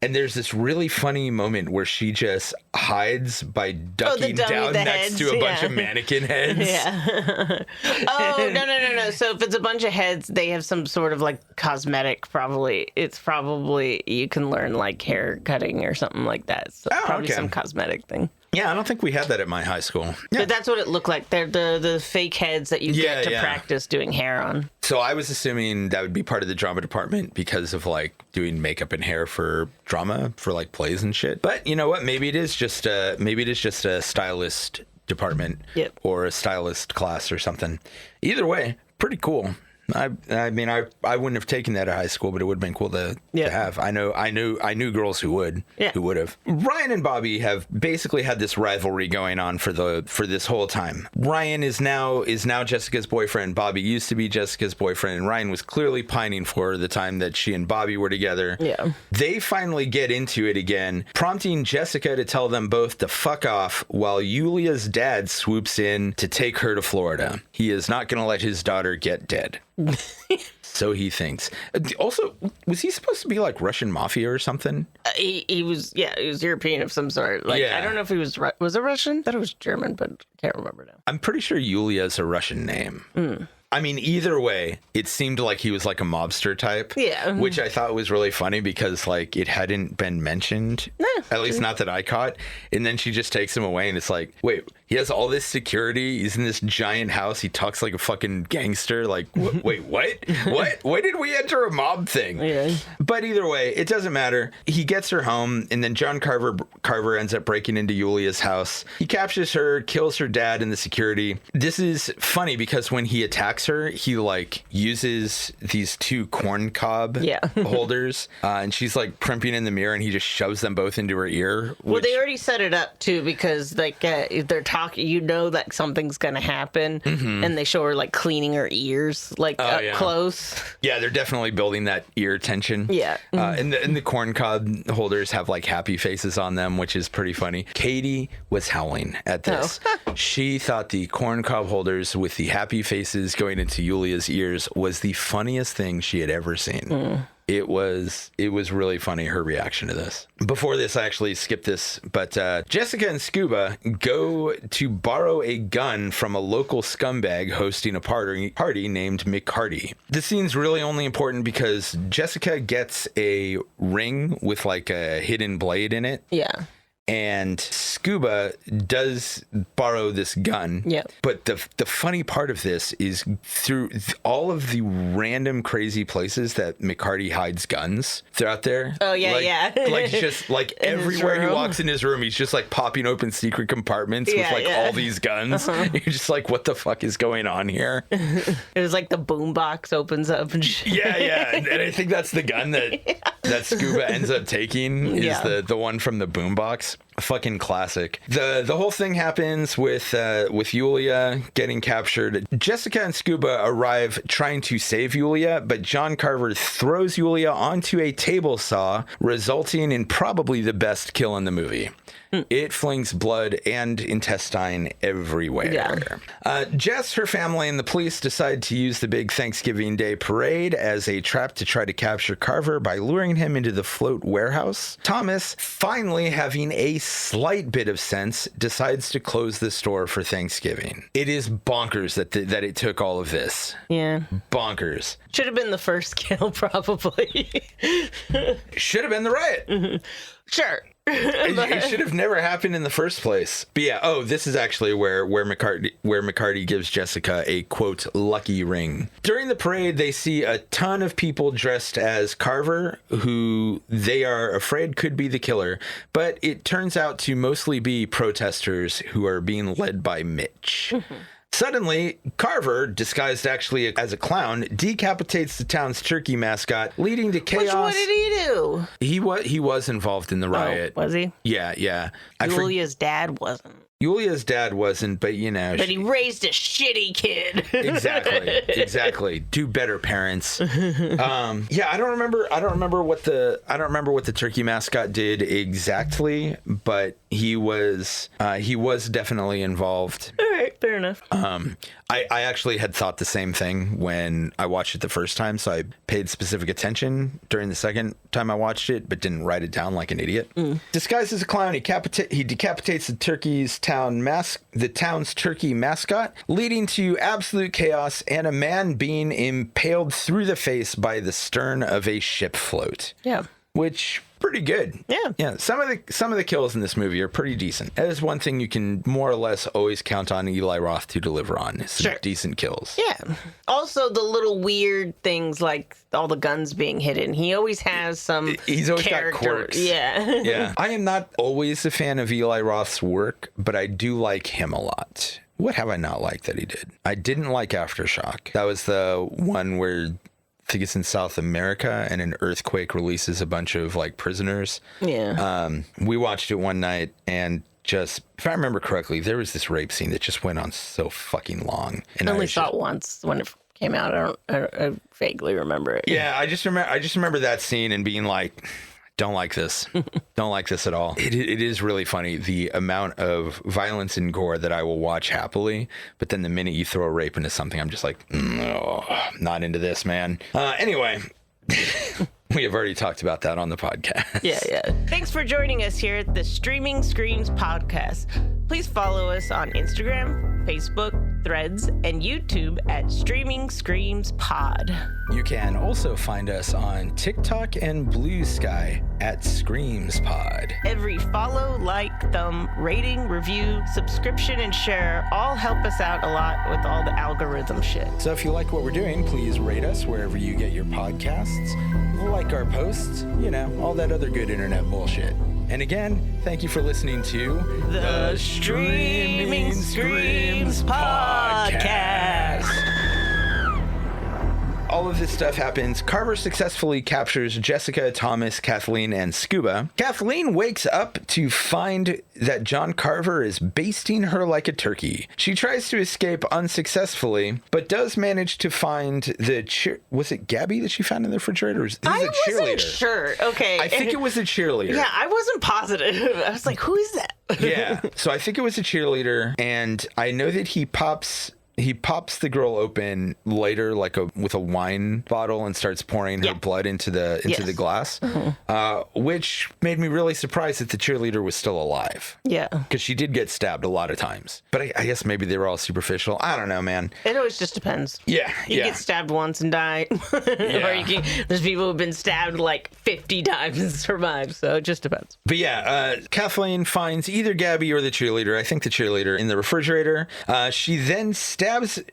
And there's this really funny moment where she just hides by ducking down next to a bunch of mannequin heads. Yeah. Oh, no. So if it's a bunch of heads, they have some sort of like cosmetic, probably. It's probably, you can learn like hair cutting or something like that. So probably some cosmetic thing. Yeah, I don't think we had that at my high school. Yeah. But that's what it looked like. They're the fake heads that you get to practice doing hair on. So I was assuming that would be part of the drama department because of like doing makeup and hair for drama for like plays and shit. But you know what? Maybe it is just a stylist department or a stylist class or something. Either way, pretty cool. I mean, I wouldn't have taken that at high school, but it would have been cool to have. I knew girls who would have. Ryan and Bobby have basically had this rivalry going on for this whole time. Ryan is now Jessica's boyfriend. Bobby used to be Jessica's boyfriend, and Ryan was clearly pining for the time that she and Bobby were together. Yeah. They finally get into it again, prompting Jessica to tell them both to fuck off while Yulia's dad swoops in to take her to Florida. He is not going to let his daughter get dead. So he thinks. Also, was he supposed to be like Russian mafia or something? He was European of some sort. Like, I don't know if he was it Russian? I thought it was German, but I can't remember now. I'm pretty sure Yulia is a Russian name. I mean, either way, it seemed like he was like a mobster type. Yeah. Which I thought was really funny because like it hadn't been mentioned. At least not that I caught. And then she just takes him away and it's like, wait, he has all this security. He's in this giant house. He talks like a fucking gangster. Like, wait, what? What? Why did we enter a mob thing? Yeah. But either way, it doesn't matter. He gets her home and then John Carver ends up breaking into Yulia's house. He captures her, kills her dad and the security. This is funny because when he attacks her, he like uses these two corn cob holders and she's like primping in the mirror and he just shoves them both into her ear. Well, they already set it up too because like they're talking, that something's gonna happen, and they show her like cleaning her ears like up close. Yeah, they're definitely building that ear tension. Yeah. And the corn cob holders have like happy faces on them, which is pretty funny. Katie was howling at this. She thought the corn cob holders with the happy faces going into Yulia's ears was the funniest thing she had ever seen. It was really funny, her reaction to this. Before this, I actually skipped this, but Jessica and Scuba go to borrow a gun from a local scumbag hosting a party named McCarty. This scene's really only important because Jessica gets a ring with like a hidden blade in it. Yeah. And Scuba does borrow this gun. Yeah. But the funny part of this is through all of the random crazy places that McCarty hides guns throughout there. Oh, yeah, Like just like everywhere he walks in his room, he's just like popping open secret compartments with like all these guns. You're just like, what the fuck is going on here? It was like the boombox opens up. And yeah. And I think that's the gun that Scuba ends up taking is the one from the boombox. Fucking classic. The whole thing happens with Yulia getting captured. Jessica and Scuba arrive trying to save Yulia, but John Carver throws Yulia onto a table saw, resulting in probably the best kill in the movie. It flings blood and intestine everywhere. Yeah. Jess, her family, and the police decide to use the big Thanksgiving Day parade as a trap to try to capture Carver by luring him into the float warehouse. Thomas, finally having a slight bit of sense, decides to close the store for Thanksgiving. It is bonkers that it took all of this. Yeah. Bonkers. Should have been the first kill, probably. Should have been the riot. Mm-hmm. Sure. It should have never happened in the first place. But yeah, this is actually where McCarty gives Jessica a, quote, lucky ring. During the parade, they see a ton of people dressed as Carver, who they are afraid could be the killer. But it turns out to mostly be protesters who are being led by Mitch. Mm-hmm. Suddenly, Carver, disguised actually as a clown, decapitates the town's turkey mascot, leading to chaos. What did he do? He was involved in the riot. Oh, was he? Yeah. Julia's dad wasn't. Julia's dad wasn't, but you know. But he raised a shitty kid. Exactly. Do better, parents. Yeah, I don't remember what the turkey mascot did exactly, but he was definitely involved. All right, fair enough. I actually had thought the same thing when I watched it the first time, so I paid specific attention during the second time I watched it, but didn't write it down like an idiot. Disguised as a clown, he decapitates the town's turkey mascot, leading to absolute chaos and a man being impaled through the face by the stern of a ship float. Yeah. Which pretty good. Yeah. Some of the kills in this movie are pretty decent. That is one thing you can more or less always count on Eli Roth to deliver on. Some decent kills. Yeah. Also, the little weird things like all the guns being hidden. He always has some. He's always character. got quirks. Yeah. Yeah. I am not always a fan of Eli Roth's work, but I do like him a lot. What have I not liked that he did? I didn't like Aftershock. That was the one where I think it's in South America and an earthquake releases a bunch of like prisoners. Yeah. We watched it one night and just, if I remember correctly, there was this rape scene that just went on so fucking long. And I only saw it once when it came out. I vaguely remember it. Yeah, I just remember that scene and being like, don't like this. Don't like this at all. It is really funny, the amount of violence and gore that I will watch happily, but then the minute you throw a rape into something, I'm just like, no, not into this, man. Anyway, we have already talked about that on the podcast. Yeah. Thanks for joining us here at the Streaming Screams podcast. Please follow us on Instagram, Facebook, Threads, and YouTube at Streaming Screams Pod. You can also find us on TikTok and Blue Sky at Screams Pod. Every follow, like, thumb, rating, review, subscription, and share all help us out a lot with all the algorithm shit. So if you like what we're doing, please rate us wherever you get your podcasts, like our posts, all that other good internet bullshit. And again, thank you for listening to the Streaming Screams Podcast. All of this stuff happens. Carver successfully captures Jessica, Thomas, Kathleen, and Scuba. Kathleen wakes up to find that John Carver is basting her like a turkey. She tries to escape unsuccessfully, but does manage to find was it Gabby that she found in the refrigerator? I wasn't sure. Okay. I think it was a cheerleader. Yeah, I wasn't positive. I was like, who is that? Yeah. So I think it was a cheerleader, and I know that he pops the girl open later, with a wine bottle, and starts pouring her blood into the glass, which made me really surprised that the cheerleader was still alive. Yeah, because she did get stabbed a lot of times. But I guess maybe they were all superficial. I don't know, man. It always just depends. Yeah, you get stabbed once and die, or there's people who've been stabbed like 50 times and survived. So it just depends. But yeah, Kathleen finds either Gabby or the cheerleader. I think the cheerleader in the refrigerator. She then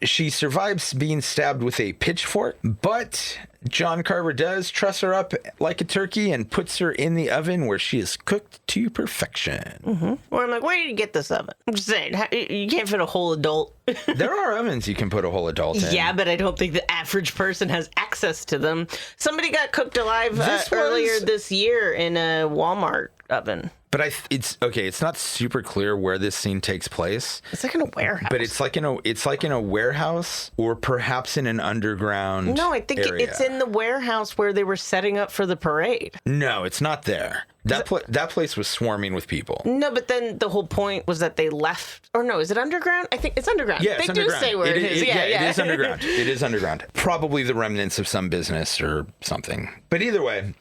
She survives being stabbed with a pitchfork, but John Carver does truss her up like a turkey and puts her in the oven where she is cooked to perfection. Mm-hmm. Well, I'm like, where did you get this oven? I'm just saying, you can't fit a whole adult. There are ovens you can put a whole adult in. Yeah, but I don't think the average person has access to them. Somebody got cooked alive earlier this year in a Walmart oven. But it's not super clear where this scene takes place. It's like in a warehouse. But it's like in a warehouse or perhaps in an underground. No, I think area. it's in the warehouse where they were setting up for the parade. No, it's not there. That place was swarming with people. No, but then the whole point was that they left. Or no, is it underground? I think it's underground. Yeah, they it's do underground. say where it is. Yeah, it is underground. It is underground. Probably the remnants of some business or something. But either way,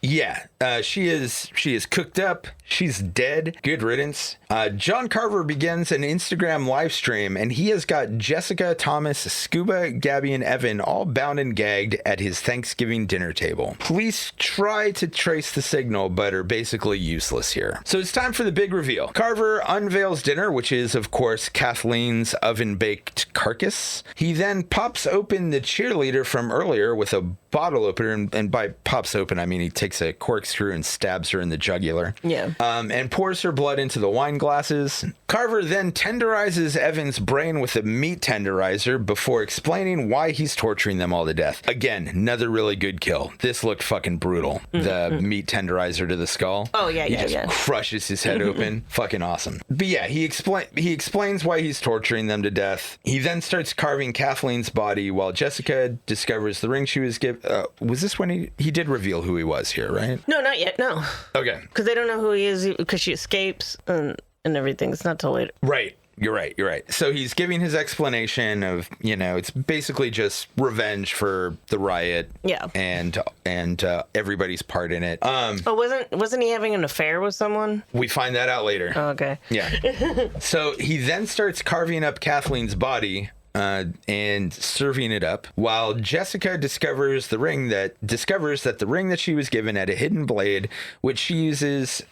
she is cooked up. She's dead. Good riddance. John Carver begins an Instagram live stream, and he has got Jessica, Thomas, Scuba, Gabby, and Evan all bound and gagged at his Thanksgiving dinner table. Police try to trace the signal, but are basically useless here. So it's time for the big reveal. Carver unveils dinner, which is, of course, Kathleen's oven-baked carcass. He then pops open the cheerleader from earlier with a bottle opener, and by pops open, I mean he takes a corkscrew and stabs her in the jugular. Yeah. And pours her blood into the wine glasses. Carver then tenderizes Evan's brain with a meat tenderizer before explaining why he's torturing them all to death. Again, another really good kill. This looked fucking brutal. The meat tenderizer to the skull. Oh, yeah, he yeah, just yeah. crushes his head open. Fucking awesome. But yeah, he explains why he's torturing them to death. He then starts carving Kathleen's body while Jessica discovers the ring she was given. Was this when he did reveal who he was here, right? No, not yet. No. Okay. Because they don't know who he is because she escapes and everything. It's not till later. Right. You're right. So he's giving his explanation of, it's basically just revenge for the riot. Yeah. And everybody's part in it. Wasn't he having an affair with someone? We find that out later. Oh, okay. Yeah. So he then starts carving up Kathleen's body and serving it up, while Jessica discovers that the ring that she was given had a hidden blade, which she uses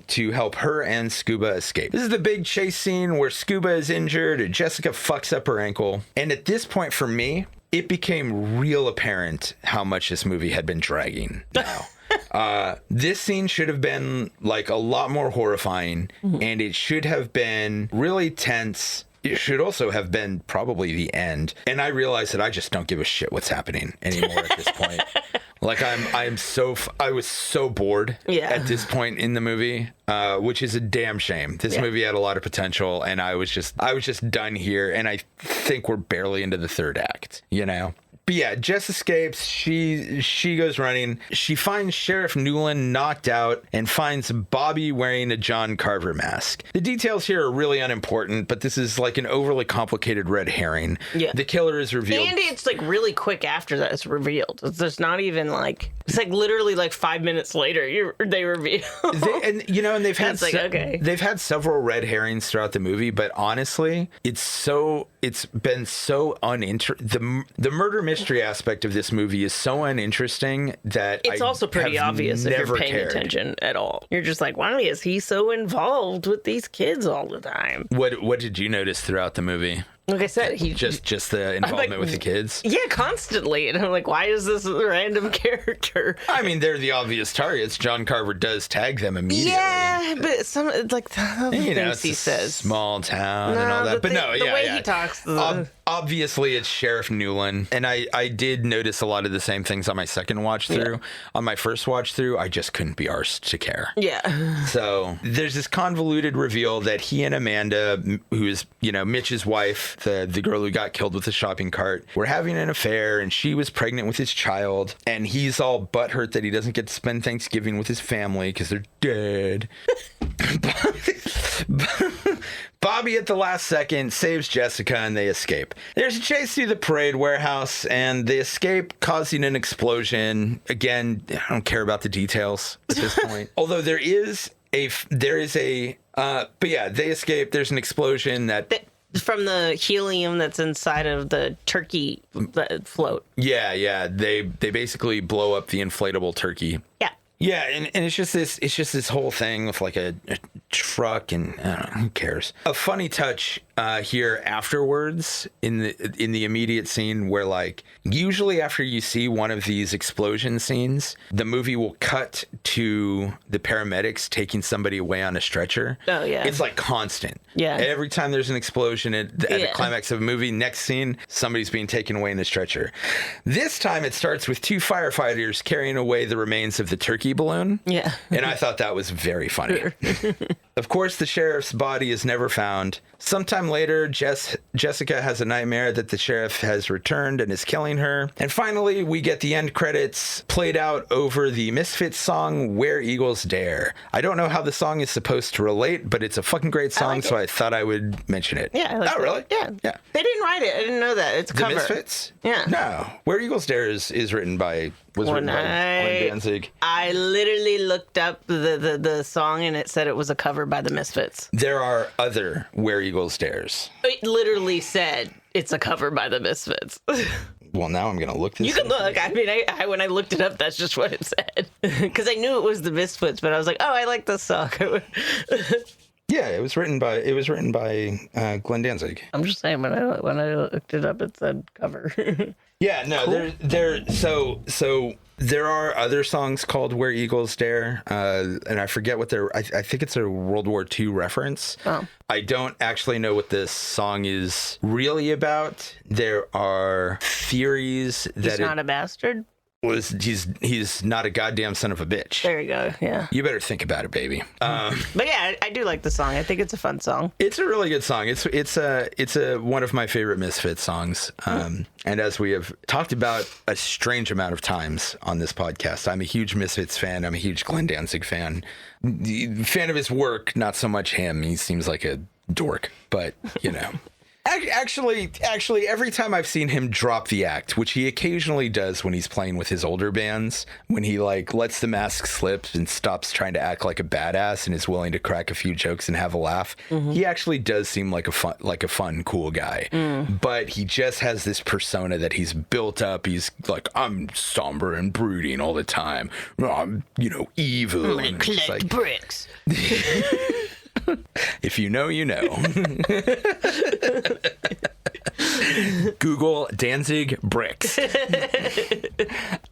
to help her and Scuba escape. This is the big chase scene where Scuba is injured and Jessica fucks up her ankle. And at this point, for me, it became real apparent how much this movie had been dragging now. This scene should have been like a lot more horrifying, and it should have been really tense. It should also have been probably the end. And I realize that I just don't give a shit what's happening anymore at this point. Like I was so bored at this point in the movie, which is a damn shame. This movie had a lot of potential, and I was just done here. And I think we're barely into the third act, But yeah, Jess escapes. She goes running. She finds Sheriff Newland knocked out and finds Bobby wearing a John Carver mask. The details here are really unimportant, but this is like an overly complicated red herring. Yeah. The killer is revealed. And it's like really quick after that it's revealed. It's not even like, it's like literally like 5 minutes later they reveal. They've had they've had several red herrings throughout the movie, but honestly, it's been so uninteresting. The murder mystery aspect of this movie is so uninteresting that it's also pretty obvious if you're paying attention at all. You're just like, why is he so involved with these kids all the time? What did you notice throughout the movie? Like I said, he just the involvement with the kids. Yeah, constantly, and I'm like, why is this a random character? I mean, they're the obvious targets. John Carver does tag them immediately. Yeah, but some like the things he says, small town and all that. But the way he talks. Obviously, it's Sheriff Newland, and I did notice a lot of the same things on my second watch through. On my first watch through, I just couldn't be arsed to care. Yeah. So there's this convoluted reveal that he and Amanda, who is Mitch's wife, the girl who got killed with the shopping cart, were having an affair, and she was pregnant with his child, and he's all butthurt that he doesn't get to spend Thanksgiving with his family because they're dead. Bobby at the last second saves Jessica and they escape. There's a chase through the parade warehouse and they escape, causing an explosion. Again, I don't care about the details at this point. Although they escape. There's an explosion from the helium that's inside of the turkey float. Yeah. They basically blow up the inflatable turkey. Yeah. Yeah, and it's just this whole thing with like a truck, and I don't know, who cares? A funny touch here afterwards in the immediate scene where, like, usually after you see one of these explosion scenes, the movie will cut to the paramedics taking somebody away on a stretcher. Oh yeah, it's like constant. Yeah, every time there's an explosion at the climax of a movie, next scene somebody's being taken away in a stretcher. This time it starts with two firefighters carrying away the remains of the turkey balloon. Yeah, and I thought that was very funny. Of course, the sheriff's body is never found. Sometime later, Jessica has a nightmare that the sheriff has returned and is killing her. And finally, we get the end credits played out over the Misfits song, Where Eagles Dare. I don't know how the song is supposed to relate, but it's a fucking great song, so I thought I would mention it. Yeah, I like it. Really? Yeah. They didn't write it. I didn't know that. It's a cover. The Misfits? Yeah. No. Where Eagles Dare was written by Glenn Danzig. I literally looked up the song and it said it was a cover by the Misfits. There are other Where Eagles Dares. It literally said it's a cover by the Misfits. Well, now I'm going to look this You can look. I mean, I when I looked it up, that's just what it said. Because I knew it was the Misfits, but I was like, oh, I like this song. Yeah, it was written by Glenn Danzig. I'm just saying when I looked it up, it said cover. Yeah, no, Cool. so there are other songs called Where Eagles Dare, and I forget what I think it's a World War II reference. Oh. I don't actually know what this song is really about. There are theories that He's not a bastard. He's not a goddamn son of a bitch. There you go. Yeah. You better think about it, baby. But yeah, I do like the song. I think it's a fun song. It's a really good song. It's one of my favorite Misfits songs. And as we have talked about a strange amount of times on this podcast, I'm a huge Misfits fan. I'm a huge Glenn Danzig fan. Fan of his work, not so much him. He seems like a dork, but you know. Actually, every time I've seen him drop the act, which he occasionally does when he's playing with his older bands, when he like lets the mask slip and stops trying to act like a badass and is willing to crack a few jokes and have a laugh, he actually does seem like a fun, cool guy. But he just has this persona that he's built up. He's like, I'm somber and brooding all the time. I'm, evil. I'm gonna collect bricks. If you know, you know. Google Danzig bricks.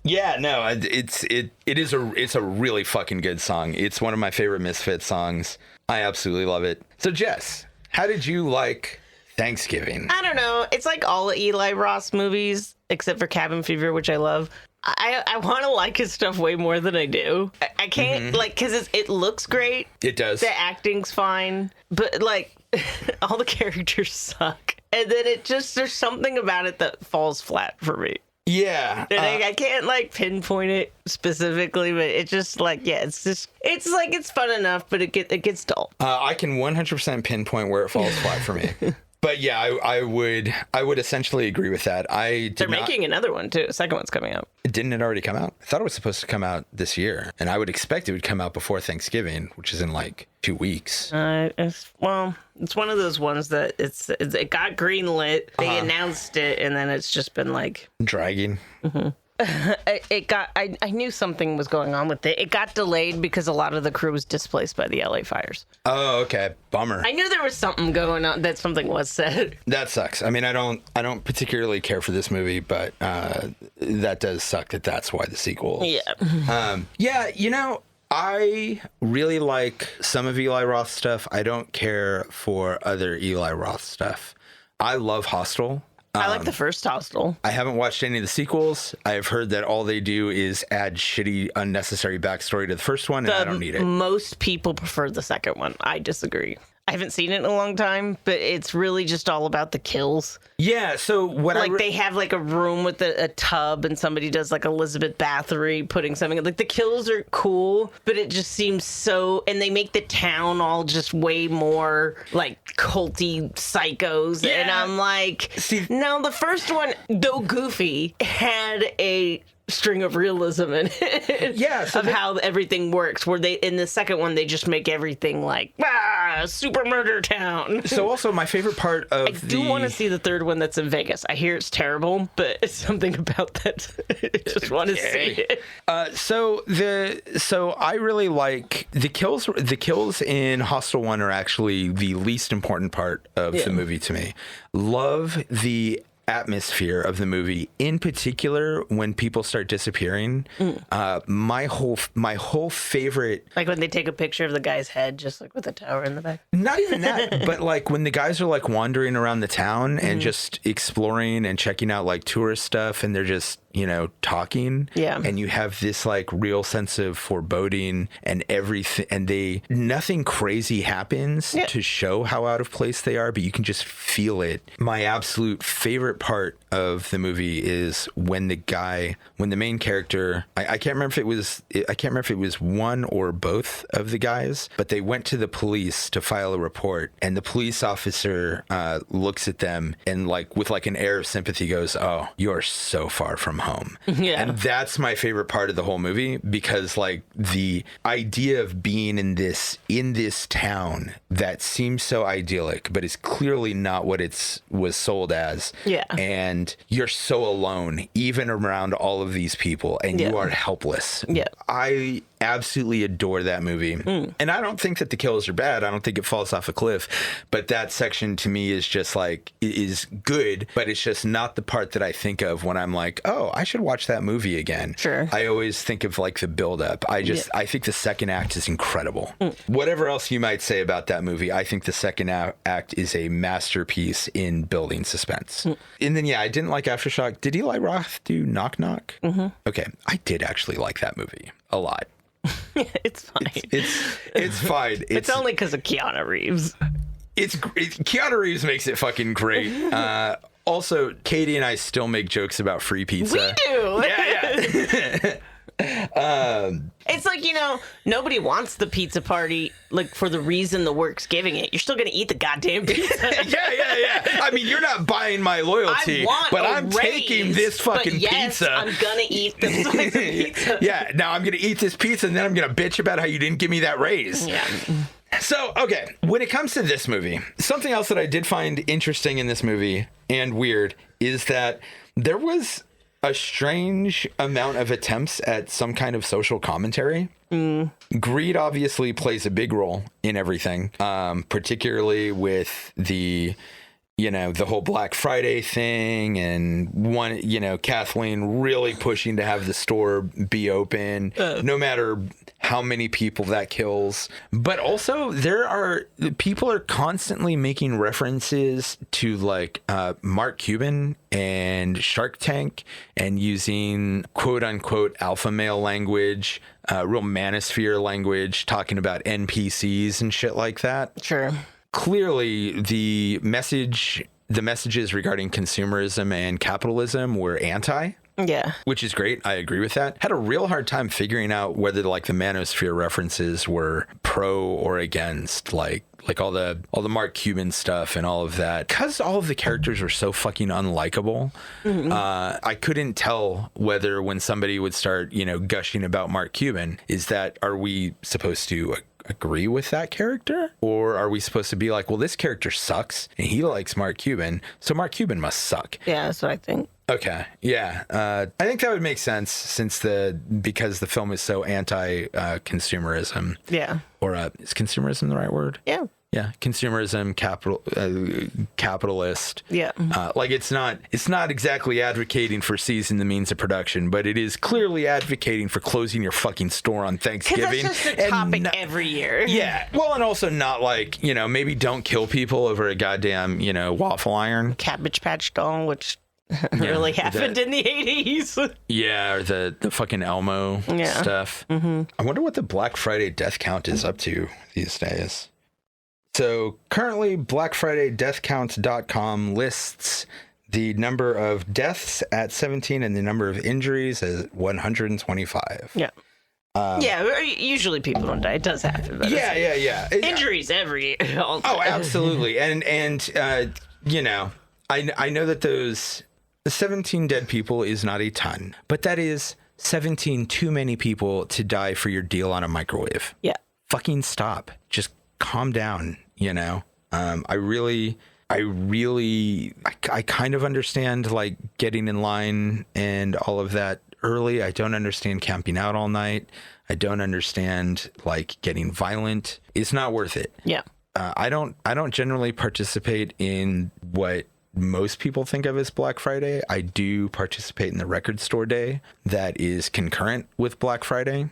Yeah, no, it's a really fucking good song. It's one of my favorite Misfits songs. I absolutely love it. So Jess, how did you like Thanksgiving? I don't know. It's like all Eli Roth movies except for Cabin Fever, which I love. I want to like his stuff way more than I do. I can't, because it looks great. It does. The acting's fine. But, all the characters suck. And then there's something about it that falls flat for me. Yeah. And I can't, pinpoint it specifically, but it's just, it's fun enough, but it gets dull. I can 100% pinpoint where it falls flat for me. But yeah, I would essentially agree with that. They're making another one too. A second one's coming out. Didn't it already come out? I thought it was supposed to come out this year, and I would expect it would come out before Thanksgiving, which is in 2 weeks. It's one of those ones that it got greenlit. They announced it, and then it's just been dragging. Mm-hmm. I knew something was going on with it. It got delayed because a lot of the crew was displaced by the LA fires. Oh, okay. Bummer. I knew there was something going on, that something was said. That sucks. I mean, I don't particularly care for this movie, but that does suck that's why the sequel. Yeah. Yeah, I really like some of Eli Roth's stuff. I don't care for other Eli Roth stuff. I love Hostel. I like the first Hostel. I haven't watched any of the sequels. I have heard that all they do is add shitty, unnecessary backstory to the first one, and I don't need it. Most people prefer the second one. I disagree. I haven't seen it in a long time, but it's really just all about the kills. Yeah, so what they have a room with a tub, and somebody does Elizabeth Bathory putting something. The kills are cool, but it just seems so. And they make the town all just way more culty psychos, yeah. And I'm no, the first one, though goofy, had a string of realism in it. Yeah, so how everything works. Where in the second one they just make everything super murder town. So also my favorite part of I do want to see the third one that's in Vegas. I hear it's terrible, but it's something about that. I just want to see it. So I really like the kills. The kills in Hostel 1 are actually the least important part of the movie to me. Love the atmosphere of the movie, in particular when people start disappearing. My whole favorite, when they take a picture of the guy's head just with a tower in the back. Not even that, but when the guys are wandering around the town and just exploring and checking out tourist stuff, and they're just talking. Yeah. And you have this like real sense of foreboding and everything, and nothing crazy happens to show how out of place they are, but you can just feel it. My absolute favorite part of the movie is when the main character, I can't remember if it was one or both of the guys, but they went to the police to file a report, and the police officer looks at them and like with like an air of sympathy goes, "Oh, you're so far from home." Yeah. And that's my favorite part of the whole movie, because like the idea of being in this town that seems so idyllic but is clearly not what was sold as. Yeah. And you're so alone even around all of these people, and you are helpless. Yeah. I absolutely adore that movie. And I don't think that the kills are bad. I don't think it falls off a cliff, but that section to me is just like, is good, but it's just not the part that I think of when I'm like, oh, I should watch that movie again. Sure. I always think of like the buildup. I think the second act is incredible. Whatever else you might say about that movie, I think the second act is a masterpiece in building suspense. And then, I didn't like Aftershock. Did Eli Roth do Knock Knock? Okay. I did actually like that movie a lot. It's fine. It's fine. It's only because of Keanu Reeves. Keanu Reeves makes it fucking great. Also, Katie and I still make jokes about free pizza. We do. Yeah. It's like, nobody wants the pizza party like for the reason the work's giving it. You're still gonna eat the goddamn pizza. Yeah. I mean, you're not buying my loyalty, but I'm taking this fucking pizza. I'm gonna eat this slice of pizza. Yeah, now I'm gonna eat this pizza, and then I'm gonna bitch about how you didn't give me that raise. Yeah. So, okay, when it comes to this movie, something else that I did find interesting in this movie and weird is that there was a strange amount of attempts at some kind of social commentary. Greed obviously plays a big role in everything, particularly with the whole Black Friday thing, and Kathleen really pushing to have the store be open, no matter how many people that kills. But also people are constantly making references to like Mark Cuban and Shark Tank, and using quote unquote alpha male language, real manosphere language, talking about NPCs and shit like that. Sure. Clearly, the messages regarding consumerism and capitalism were anti. Yeah. Which is great. I agree with that. Had a real hard time figuring out whether like the manosphere references were pro or against, like all the Mark Cuban stuff and all of that, because all of the characters were so fucking unlikable. I couldn't tell whether when somebody would start gushing about Mark Cuban, are we supposed to agree with that character, or are we supposed to be like, well, this character sucks and he likes Mark Cuban, so Mark Cuban must suck? Yeah, that's what I think. Okay, yeah, I think that would make sense because the film is so anti-consumerism. Yeah. Or is consumerism the right word? Yeah. Yeah, consumerism, capitalist. Yeah. Like it's not exactly advocating for seizing the means of production, but it is clearly advocating for closing your fucking store on Thanksgiving. That's just a topic every year. Yeah. Well, and also not like, maybe don't kill people over a goddamn, waffle iron. Cabbage Patch doll, which really happened in the 80s. Yeah, or the fucking Elmo stuff. I wonder what the Black Friday death count is up to these days. So currently, BlackFridayDeathCount.com lists the number of deaths at 17 and the number of injuries as 125. Yeah. Usually people don't die. It does happen. But Yeah. Injuries every year. Oh, absolutely. And I know that those 17 dead people is not a ton, but that is 17 too many people to die for your deal on a microwave. Yeah. Fucking stop. Just calm down, I kind of understand like getting in line and all of that early. I don't understand camping out all night. I don't understand like getting violent. It's not worth it. Yeah. I don't generally participate in what most people think of as Black Friday. I do participate in the record store day that is concurrent with Black Friday.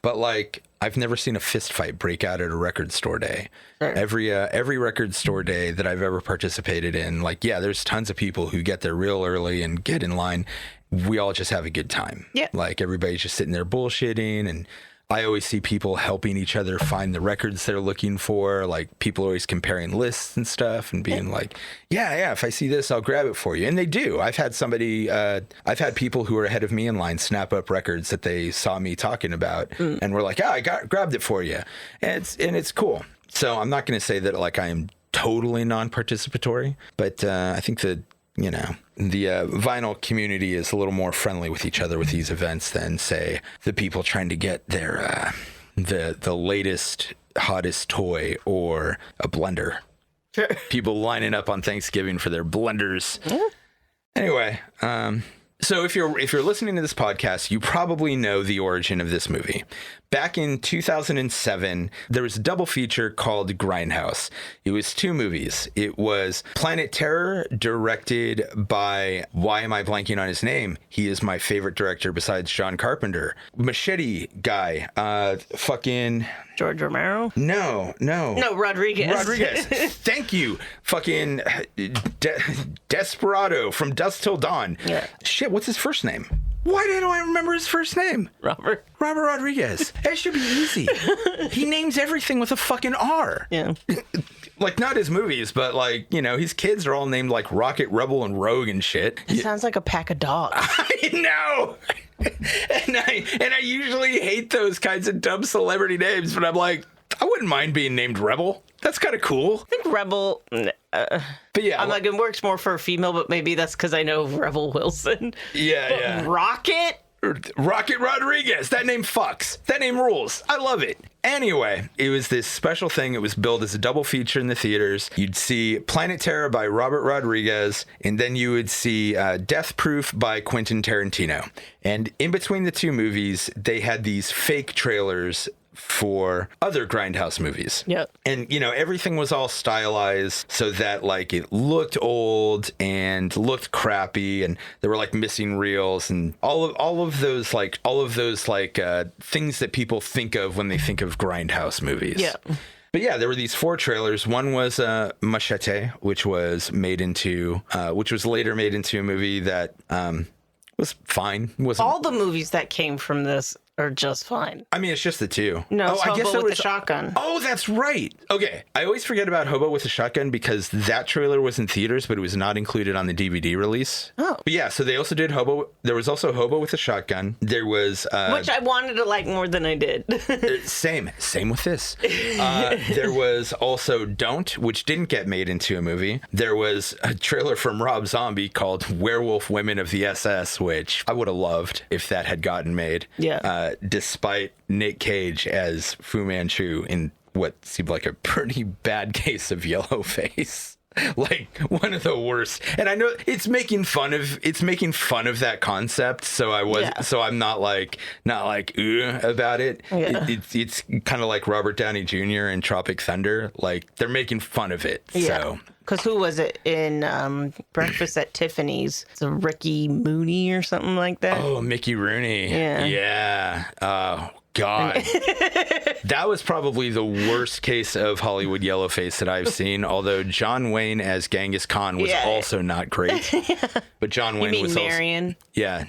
But like, I've never seen a fist fight break out at a record store day. Sure. Every record store day that I've ever participated in, like, yeah, there's tons of people who get there real early and get in line. we all just have a good time. Yeah. Like everybody's just sitting there bullshitting, and I always see people helping each other find the records they're looking for. Like people always comparing lists and stuff and being like, yeah, if I see this, I'll grab it for you. And they do. I've had people who are ahead of me in line snap up records that they saw me talking about and were like, grabbed it for you. And it's cool. So I'm not going to say that like I am totally non-participatory, but I think that, you know, the vinyl community is a little more friendly with each other with these events than, say, the people trying to get their the latest, hottest toy or a blender. Sure. People lining up on Thanksgiving for their blenders. Anyway, so if you're listening to this podcast, you probably know the origin of this movie. Back in 2007, there was a double feature called Grindhouse. It was 2 movies. It was Planet Terror, directed by, why am I blanking on his name? He is my favorite director besides John Carpenter. Machete guy. Fucking... George Romero? No, Rodriguez. Thank you. Fucking Desperado from Dusk Till Dawn. Yeah. Shit, what's his first name? Why didn't I remember his first name? Robert Rodriguez. That should be easy. He names everything with a fucking R. Yeah. Like, not his movies, but, like, you know, his kids are all named, like, Rocket, Rebel, and Rogue and shit. It sounds like a pack of dogs. I know. And I usually hate those kinds of dumb celebrity names, but I'm like, I wouldn't mind being named Rebel. That's kind of cool. I think Rebel... But yeah, I'm like, it works more for a female, but maybe that's because I know Rebel Wilson. Yeah. Rocket Rodriguez. That name fucks. That name rules. I love it. Anyway, it was this special thing. It was billed as a double feature in the theaters. You'd see Planet Terror by Robert Rodriguez, and then you would see Death Proof by Quentin Tarantino. And in between the 2 movies, they had these fake trailers for other Grindhouse movies. Yep. And, you know, everything was all stylized so that, like, it looked old and looked crappy, and there were, like, missing reels and all of those things that people think of when they think of Grindhouse movies. Yeah. But yeah, there were these 4 trailers. One was Machete, which was later made into a movie that was fine. All the movies that came from this are just fine. I mean, it's just the 2. No, it's Hobo with the Shotgun. Oh, that's right. Okay, I always forget about Hobo with a Shotgun because that trailer was in theaters, but it was not included on the DVD release. Oh. But yeah, so they also did Hobo. There was also Hobo with a Shotgun. There was... which I wanted to like more than I did. Same with this. There was also Don't, which didn't get made into a movie. There was a trailer from Rob Zombie called Werewolf Women of the SS, which I would have loved if that had gotten made. Yeah. Despite Nick Cage as Fu Manchu in what seemed like a pretty bad case of yellow face. Like one of the worst. And I know it's making fun of that concept, so I'm not like about it. Yeah. It's kind of like Robert Downey Jr. in Tropic Thunder. Like they're making fun of it. Yeah. So Because who was it in Breakfast at Tiffany's? It's a Ricky Mooney or something like that. Oh, Mickey Rooney. Yeah. Yeah. Oh, God. That was probably the worst case of Hollywood yellowface that I've seen, although John Wayne as Genghis Khan was also not great. But John Wayne was Marion?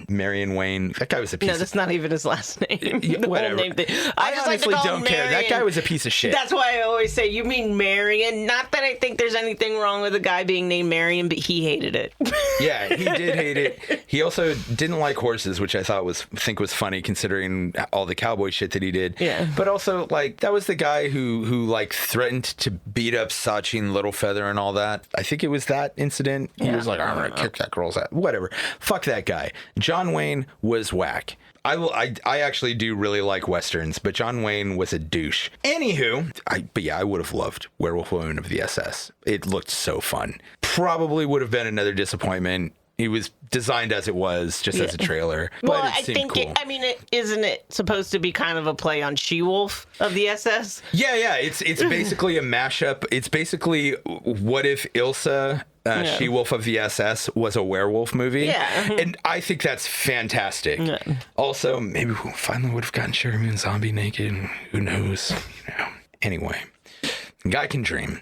Marion Wayne. That guy was a piece No, that's not even his last name. whatever. Whole name thing. I just honestly like to call don't him care. That Marion. guy was a piece of shit. That's why I always say, you mean Marion? Not that I think there's anything wrong with a guy being named Marion, but he hated it. Yeah, he did hate it. He also didn't like horses, which I think was funny considering all the cowboy shit that he did. Yeah. But also, like, that was the guy who like threatened to beat up Sachin Littlefeather and all that. I think it was that incident. He was like, I'm gonna kick that girl's ass. Whatever. Fuck that guy. John Wayne was whack. I actually do really like Westerns, but John Wayne was a douche. Anywho, I would have loved Werewolf Women of the SS. It looked so fun. Probably would have been another disappointment. It was designed as it was, just as a trailer. Well, but it seemed cool. Isn't it supposed to be kind of a play on She-Wolf of the SS? Yeah. It's basically a mashup. It's basically what if Ilsa... She-Wolf of the SS was a werewolf movie. Yeah. And I think that's fantastic. Yeah. Also, maybe we finally would have gotten Sherry Moon Zombie naked. Who knows? Anyway, guy can dream.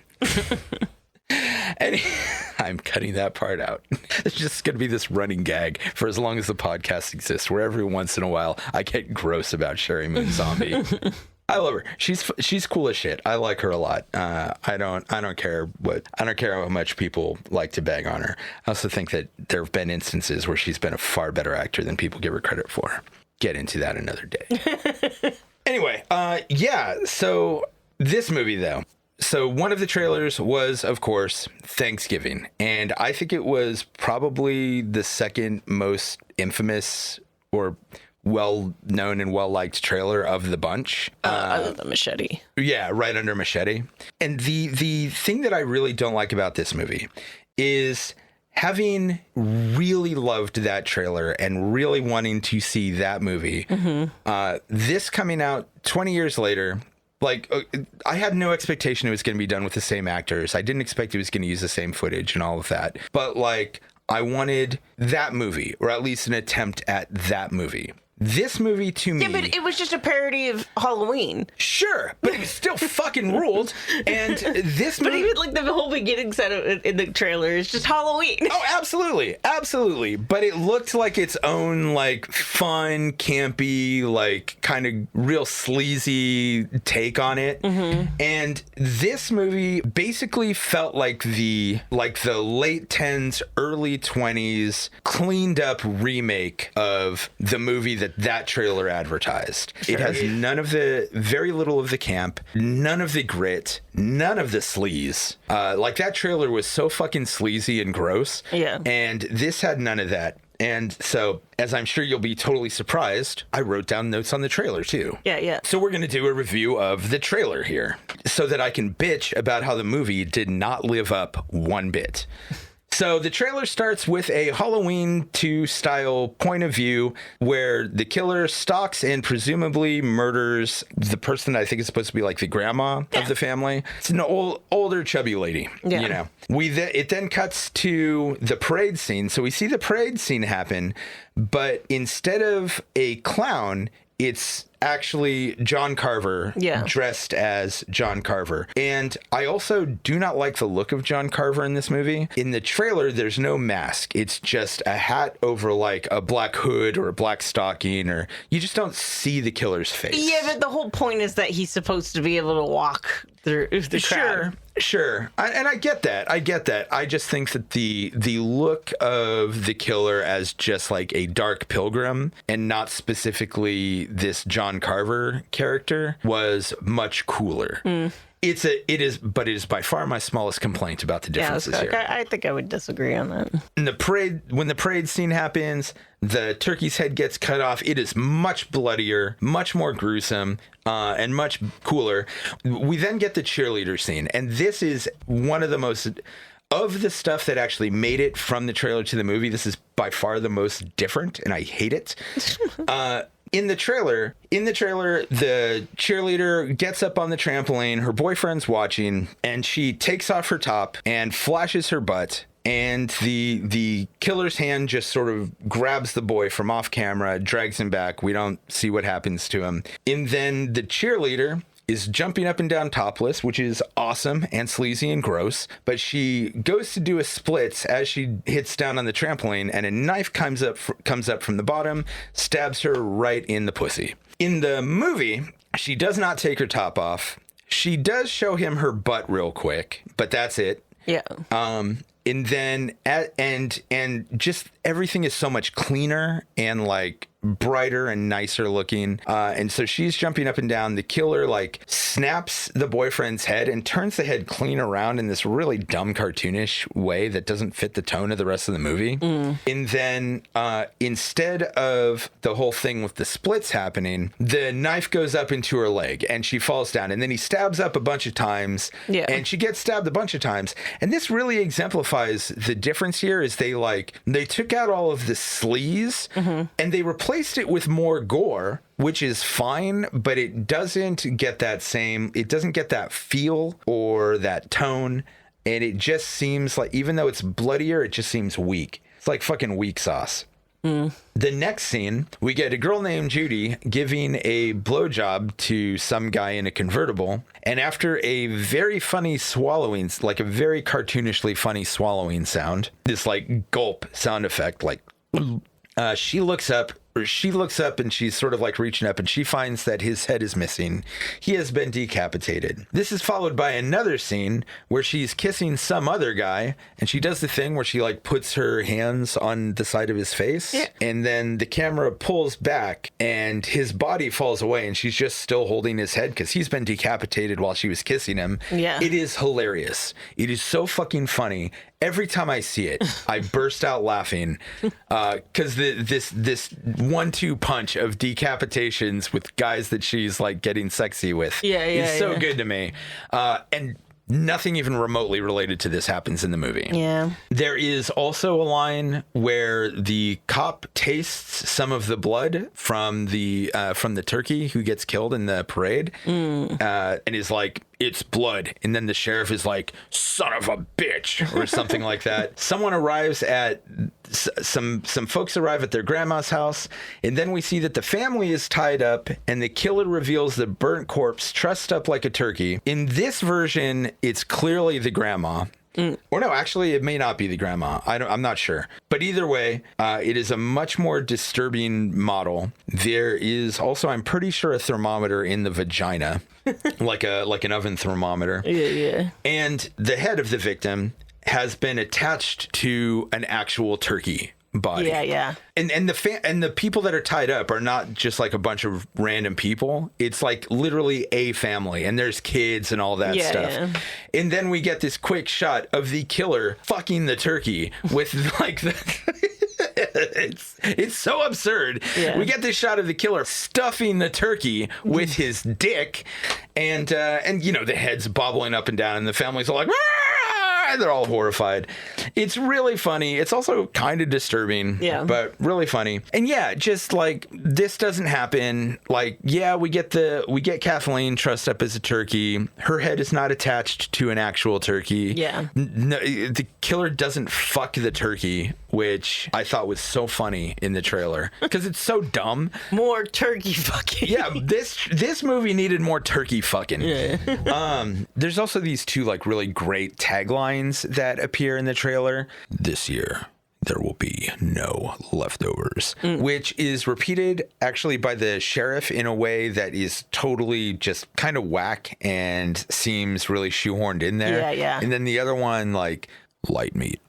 I I'm cutting that part out. It's just going to be this running gag for as long as the podcast exists, where every once in a while I get gross about Sherry Moon Zombie. I love her. She's cool as shit. I like her a lot. I don't care how much people like to bag on her. I also think that there have been instances where she's been a far better actor than people give her credit for. Get into that another day. Anyway, yeah. So this movie, though. So one of the trailers was, of course, Thanksgiving, and I think it was probably the second most infamous or well-known and well-liked trailer of the bunch. Other than Machete. Yeah, right under Machete. And the thing that I really don't like about this movie is, having really loved that trailer and really wanting to see that movie, this coming out 20 years later, like, I had no expectation it was going to be done with the same actors. I didn't expect it was going to use the same footage and all of that. But, like, I wanted that movie, or at least an attempt at that movie. This movie, to me... Yeah, but it was just a parody of Halloween. Sure, but it was still fucking ruled. And this movie... But even, like, the whole beginning set in the trailer is just Halloween. Oh, absolutely. Absolutely. But it looked like its own, like, fun, campy, like, kind of real sleazy take on it. And this movie basically felt like the late 10s, early 20s cleaned up remake of the movie that trailer advertised. Sure. It has very little of the camp, none of the grit, none of the sleaze. Like, that trailer was so fucking sleazy and gross. Yeah. And this had none of that. And so, as I'm sure you'll be totally surprised, I wrote down notes on the trailer too. Yeah. So we're going to do a review of the trailer here, so that I can bitch about how the movie did not live up one bit. So the trailer starts with a Halloween 2 style point of view where the killer stalks and presumably murders the person that I think is supposed to be like the grandma of the family. It's an older chubby lady, you know. It then cuts to the parade scene. So we see the parade scene happen, but instead of a clown, it's actually John Carver dressed as John Carver. And I also do not like the look of John Carver in this movie. In the trailer, there's no mask. It's just a hat over like a black hood or a black stocking, or you just don't see the killer's face. Yeah, but the whole point is that he's supposed to be able to walk through the crowd. Sure. And I get that. I just think that the look of the killer as just like a dark pilgrim and not specifically this John Carver character was much cooler. It is by far my smallest complaint about the differences here. I think I would disagree on that. When the parade scene happens, the turkey's head gets cut off. It is much bloodier, much more gruesome, and much cooler. We then get the cheerleader scene, and this is one of the most... Of the stuff that actually made it from the trailer to the movie, this is by far the most different, and I hate it. In the trailer, the cheerleader gets up on the trampoline, her boyfriend's watching, and she takes off her top and flashes her butt. And the killer's hand just sort of grabs the boy from off camera, drags him back. We don't see what happens to him. And then the cheerleader is jumping up and down topless, which is awesome and sleazy and gross. But she goes to do a splits as she hits down on the trampoline, and a knife comes up from the bottom, stabs her right in the pussy. In the movie, she does not take her top off. She does show him her butt real quick, but that's it. Yeah. And then and just everything is so much cleaner and like brighter and nicer looking. And so she's jumping up and down. The killer like snaps the boyfriend's head and turns the head clean around in this really dumb cartoonish way that doesn't fit the tone of the rest of the movie. And then instead of the whole thing with the splits happening, the knife goes up into her leg and she falls down, and then he stabs up a bunch of times and she gets stabbed a bunch of times. And this really exemplifies the difference here is they took out all of the sleaze and they replaced it with more gore, which is fine, but it doesn't get that feel or that tone. And it just seems like, even though it's bloodier, it just seems weak. It's like fucking weak sauce. The next scene, we get a girl named Judy giving a blowjob to some guy in a convertible. And after a very funny swallowing, like a very cartoonishly funny swallowing sound, this like gulp sound effect, like she looks up and she's sort of like reaching up and she finds that his head is missing. He has been decapitated. This is followed by another scene where she's kissing some other guy and she does the thing where she like puts her hands on the side of his face. Yeah. And then the camera pulls back and his body falls away and she's just still holding his head because he's been decapitated while she was kissing him. Yeah. It is hilarious. It is so fucking funny. Every time I see it, I burst out laughing because this 1-2 punch of decapitations with guys that she's like getting sexy with is so good to me. And nothing even remotely related to this happens in the movie. Yeah. There is also a line where the cop tastes some of the blood from the turkey who gets killed in the parade, and is like, "It's blood." And then the sheriff is like, "Son of a bitch," or something like that. Someone arrives at some folks arrive at their grandma's house, and then we see that the family is tied up and the killer reveals the burnt corpse trussed up like a turkey. In this version, it's clearly the grandma. Or no, actually, it may not be the grandma. I'm not sure. But either way, it is a much more disturbing model. There is also, I'm pretty sure, a thermometer in the vagina, like an oven thermometer. Yeah. And the head of the victim has been attached to an actual turkey body. Yeah. And the people that are tied up are not just like a bunch of random people. It's like literally a family, and there's kids and all that stuff. Yeah. And then we get this quick shot of the killer fucking the turkey with like it's so absurd. Yeah. We get this shot of the killer stuffing the turkey with his dick, and you know, the head's bobbling up and down, and the family's all like, they're all horrified. It's really funny. It's also kind of disturbing, but really funny. And yeah, just like, this doesn't happen. Like, yeah, we get Kathleen trussed up as a turkey. Her head is not attached to an actual turkey. Yeah. No, the killer doesn't fuck the turkey, which I thought was so funny in the trailer because it's so dumb. More turkey fucking. Yeah, this movie needed more turkey fucking. Yeah. There's also these two like really great taglines that appear in the trailer. "This year, there will be no leftovers," which is repeated actually by the sheriff in a way that is totally just kind of whack and seems really shoehorned in there. Yeah. And then the other one, like, "Light meat,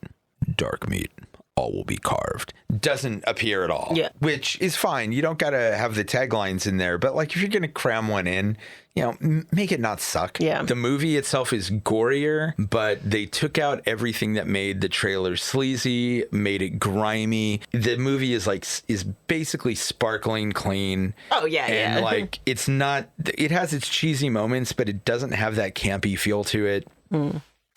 dark meat, all will be carved," doesn't appear at all. Yeah. Which is fine. You don't gotta have the taglines in there, but like, if you're gonna cram one in, you know, make it not suck. Yeah. The movie itself is gorier, but they took out everything that made the trailer sleazy, made it grimy. The movie is basically sparkling clean. Oh yeah. And like, it's not, it has its cheesy moments, but it doesn't have that campy feel to it.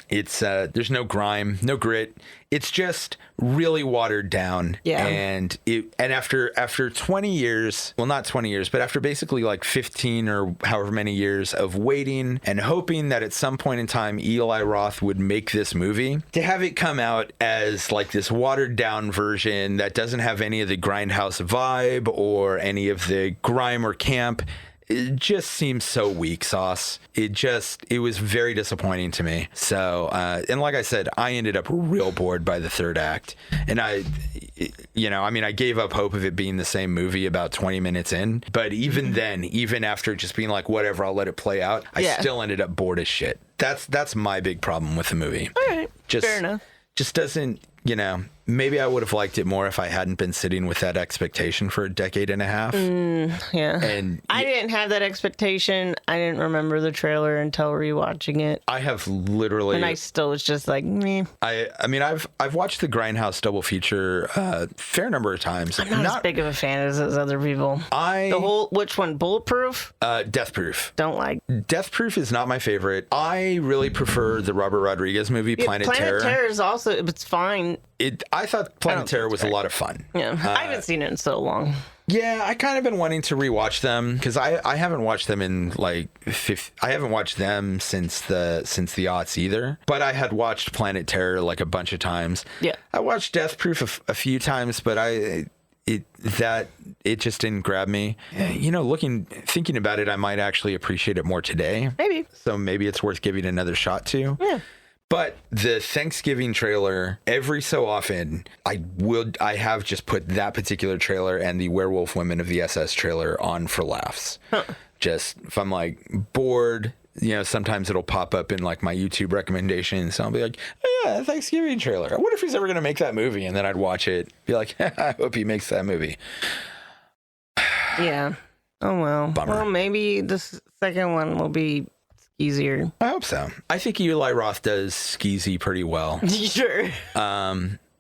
It's there's no grime, no grit. It's just really watered down. Yeah. And after 20 years, well, not 20 years, but after basically like 15 or however many years of waiting and hoping that at some point in time Eli Roth would make this movie, to have it come out as like this watered down version that doesn't have any of the Grindhouse vibe or any of the grime or camp, it just seems so weak sauce. It was very disappointing to me. So, and like I said, I ended up real bored by the third act. And I gave up hope of it being the same movie about 20 minutes in. But even then, even after just being like, whatever, I'll let it play out, I still ended up bored as shit. That's my big problem with the movie. All right, fair enough. Just doesn't, maybe I would have liked it more if I hadn't been sitting with that expectation for a decade and a half. Yeah. And I didn't have that expectation. I didn't remember the trailer until rewatching it. I have literally... And I still was just like, meh. I mean, I've watched the Grindhouse double feature a fair number of times. I'm not as big of a fan as those other people. Which one? Bulletproof? Death Proof. Don't like. Death Proof is not my favorite. I really prefer the Robert Rodriguez movie, Planet Terror. Planet Terror is also, it's fine. I thought Planet Terror was a lot of fun. Yeah, I haven't seen it in so long. Yeah, I kind of been wanting to rewatch them because I haven't watched them in like I haven't watched them since the aughts either. But I had watched Planet Terror like a bunch of times. Yeah, I watched Death Proof a few times, but it just didn't grab me. You know, thinking about it, I might actually appreciate it more today. Maybe. So maybe it's worth giving another shot to. Yeah. But the Thanksgiving trailer, every so often, I have just put that particular trailer and the Werewolf Women of the SS trailer on for laughs. Huh. Just if I'm like bored, you know, sometimes it'll pop up in like my YouTube recommendations. So I'll be like, oh yeah, Thanksgiving trailer. I wonder if he's ever going to make that movie. And then I'd watch it, be like, I hope he makes that movie. Yeah. Oh, well. Bummer. Well, maybe the second one will be easier. I hope so. I think Eli Roth does skeezy pretty well. Sure.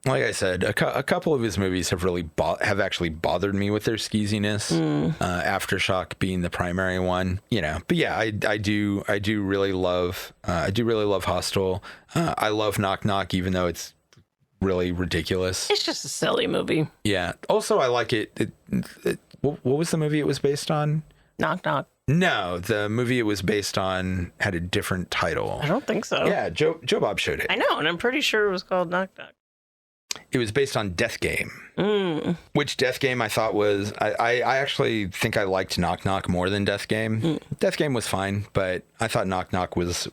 Like I said, a couple of his movies have really have actually bothered me with their skeeziness. Aftershock being the primary one, you know. But yeah, I do really love Hostel. I love Knock Knock, even though it's really ridiculous. It's just a silly movie. Yeah. Also, I like it. What was the movie it was based on? Knock Knock. No, the movie it was based on had a different title. I don't think so. Yeah, Joe Bob showed it. I know, and I'm pretty sure it was called Knock Knock. It was based on Death Game, which Death Game I thought was... I actually think I liked Knock Knock more than Death Game. Death Game was fine, but I thought Knock Knock was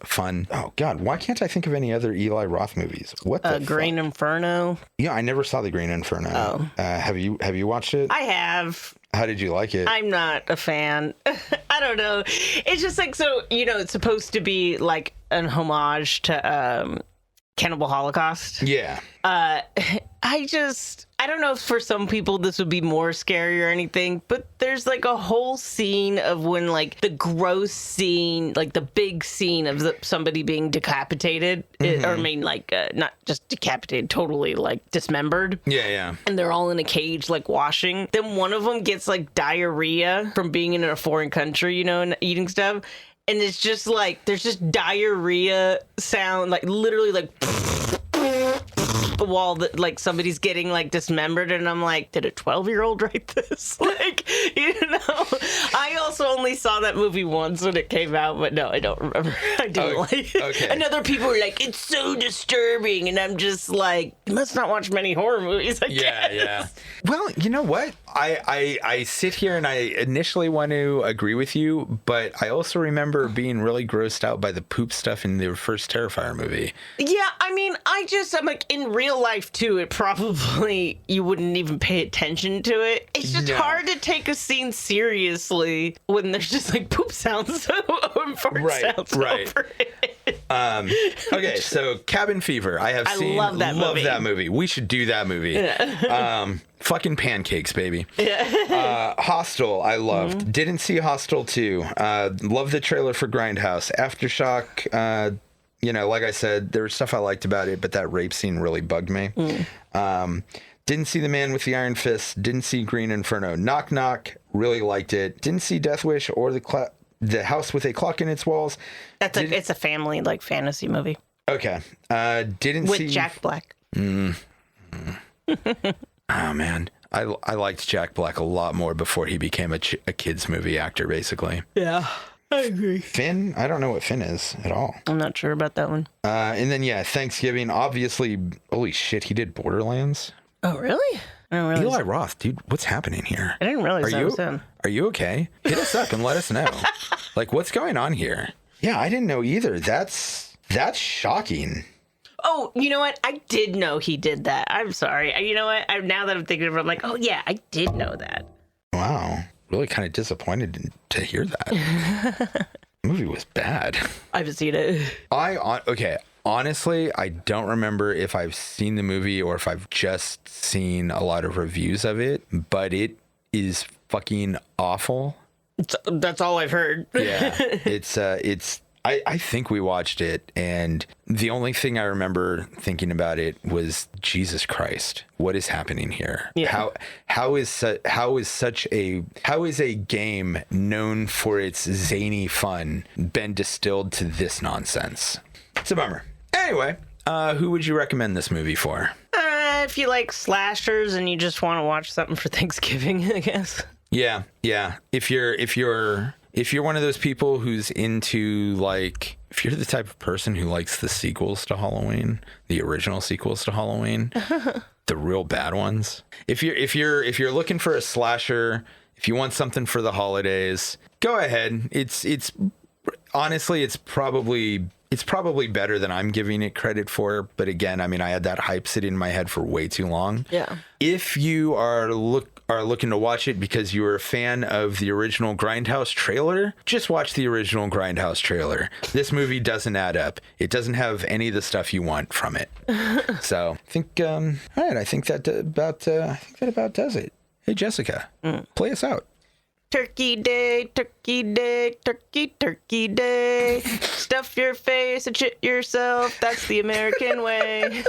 fun. Oh, God, why can't I think of any other Eli Roth movies? What the Green fuck? Inferno. Yeah, I never saw The Green Inferno. Oh. Have you watched it? I have. How did you like it? I'm not a fan. I don't know. It's just like, so, you know, it's supposed to be like an homage to Cannibal Holocaust. Yeah. I don't know if for some people this would be more scary or anything, but there's like a whole scene of when like the gross scene, like the big scene of somebody being decapitated, or I mean like not just decapitated, totally like dismembered. Yeah, yeah. And they're all in a cage like washing. Then one of them gets like diarrhea from being in a foreign country, you know, and eating stuff. And it's just like, there's just diarrhea sound, like literally like while like somebody's getting like dismembered, and I'm like, did a 12-year-old write this? Like, you know, I also only saw that movie once when it came out, but no, I don't remember. I didn't like it. Okay. And other people were like, it's so disturbing, and I'm just like, you must not watch many horror movies, I guess. Yeah. Well, you know what? I sit here and I initially want to agree with you, but I also remember being really grossed out by the poop stuff in the first Terrifier movie. Yeah, I mean, I'm like, in real life too, it probably, you wouldn't even pay attention to it. It's just hard to take a scene seriously when there's just like poop sounds and fart sounds over it. Okay, so Cabin Fever. I love that movie. We should do that movie. Yeah. Fucking pancakes, baby. Yeah. Hostel, I loved. Didn't see Hostel 2. Love the trailer for Grindhouse. Aftershock, you know, like I said, there was stuff I liked about it, but that rape scene really bugged me. Didn't see The Man with the Iron Fist. Didn't see Green Inferno. Knock Knock, really liked it. Didn't see Death Wish or The House with a Clock in Its Walls. It's a family like fantasy movie. Okay. Didn't see with Jack Black. Oh man, I liked Jack Black a lot more before he became a kids movie actor, basically. Yeah, I agree. Finn, I don't know what Finn is at all. I'm not sure about that one. And then Thanksgiving. Obviously, holy shit, he did Borderlands. Oh really? I didn't realize. Eli Roth, dude, what's happening here? I didn't realize that was him. Are you okay? Hit us up and let us know. Like, what's going on here? Yeah, I didn't know either. That's shocking. Oh, you know what? I did know he did that. I'm sorry. You know what? Now that I'm thinking of it, I'm like, oh yeah, I did know that. Wow. Really kind of disappointed to hear that. The movie was bad. I haven't seen it. Okay. Honestly, I don't remember if I've seen the movie or if I've just seen a lot of reviews of it, but it is fucking awful. That's all I've heard. Yeah. I think we watched it, and the only thing I remember thinking about it was, Jesus Christ, what is happening here? Yeah. How is a game known for its zany fun been distilled to this nonsense? It's a bummer. Anyway, who would you recommend this movie for? If you like slashers and you just want to watch something for Thanksgiving, I guess. Yeah. If you're one of those people who's into, like, if you're the type of person who likes the sequels to Halloween, the original sequels to Halloween, the real bad ones. If you're looking for a slasher, if you want something for the holidays, go ahead. It's honestly, it's probably better than I'm giving it credit for. But again, I mean, I had that hype sitting in my head for way too long. Yeah. If you are looking to watch it because you were a fan of the original Grindhouse trailer, just watch the original Grindhouse trailer. This movie doesn't add up. It doesn't have any of the stuff you want from it. So I think, all right, I think that about does it. Hey, Jessica, play us out. Turkey day, turkey day, turkey, turkey day. Stuff your face and shit yourself. That's the American way.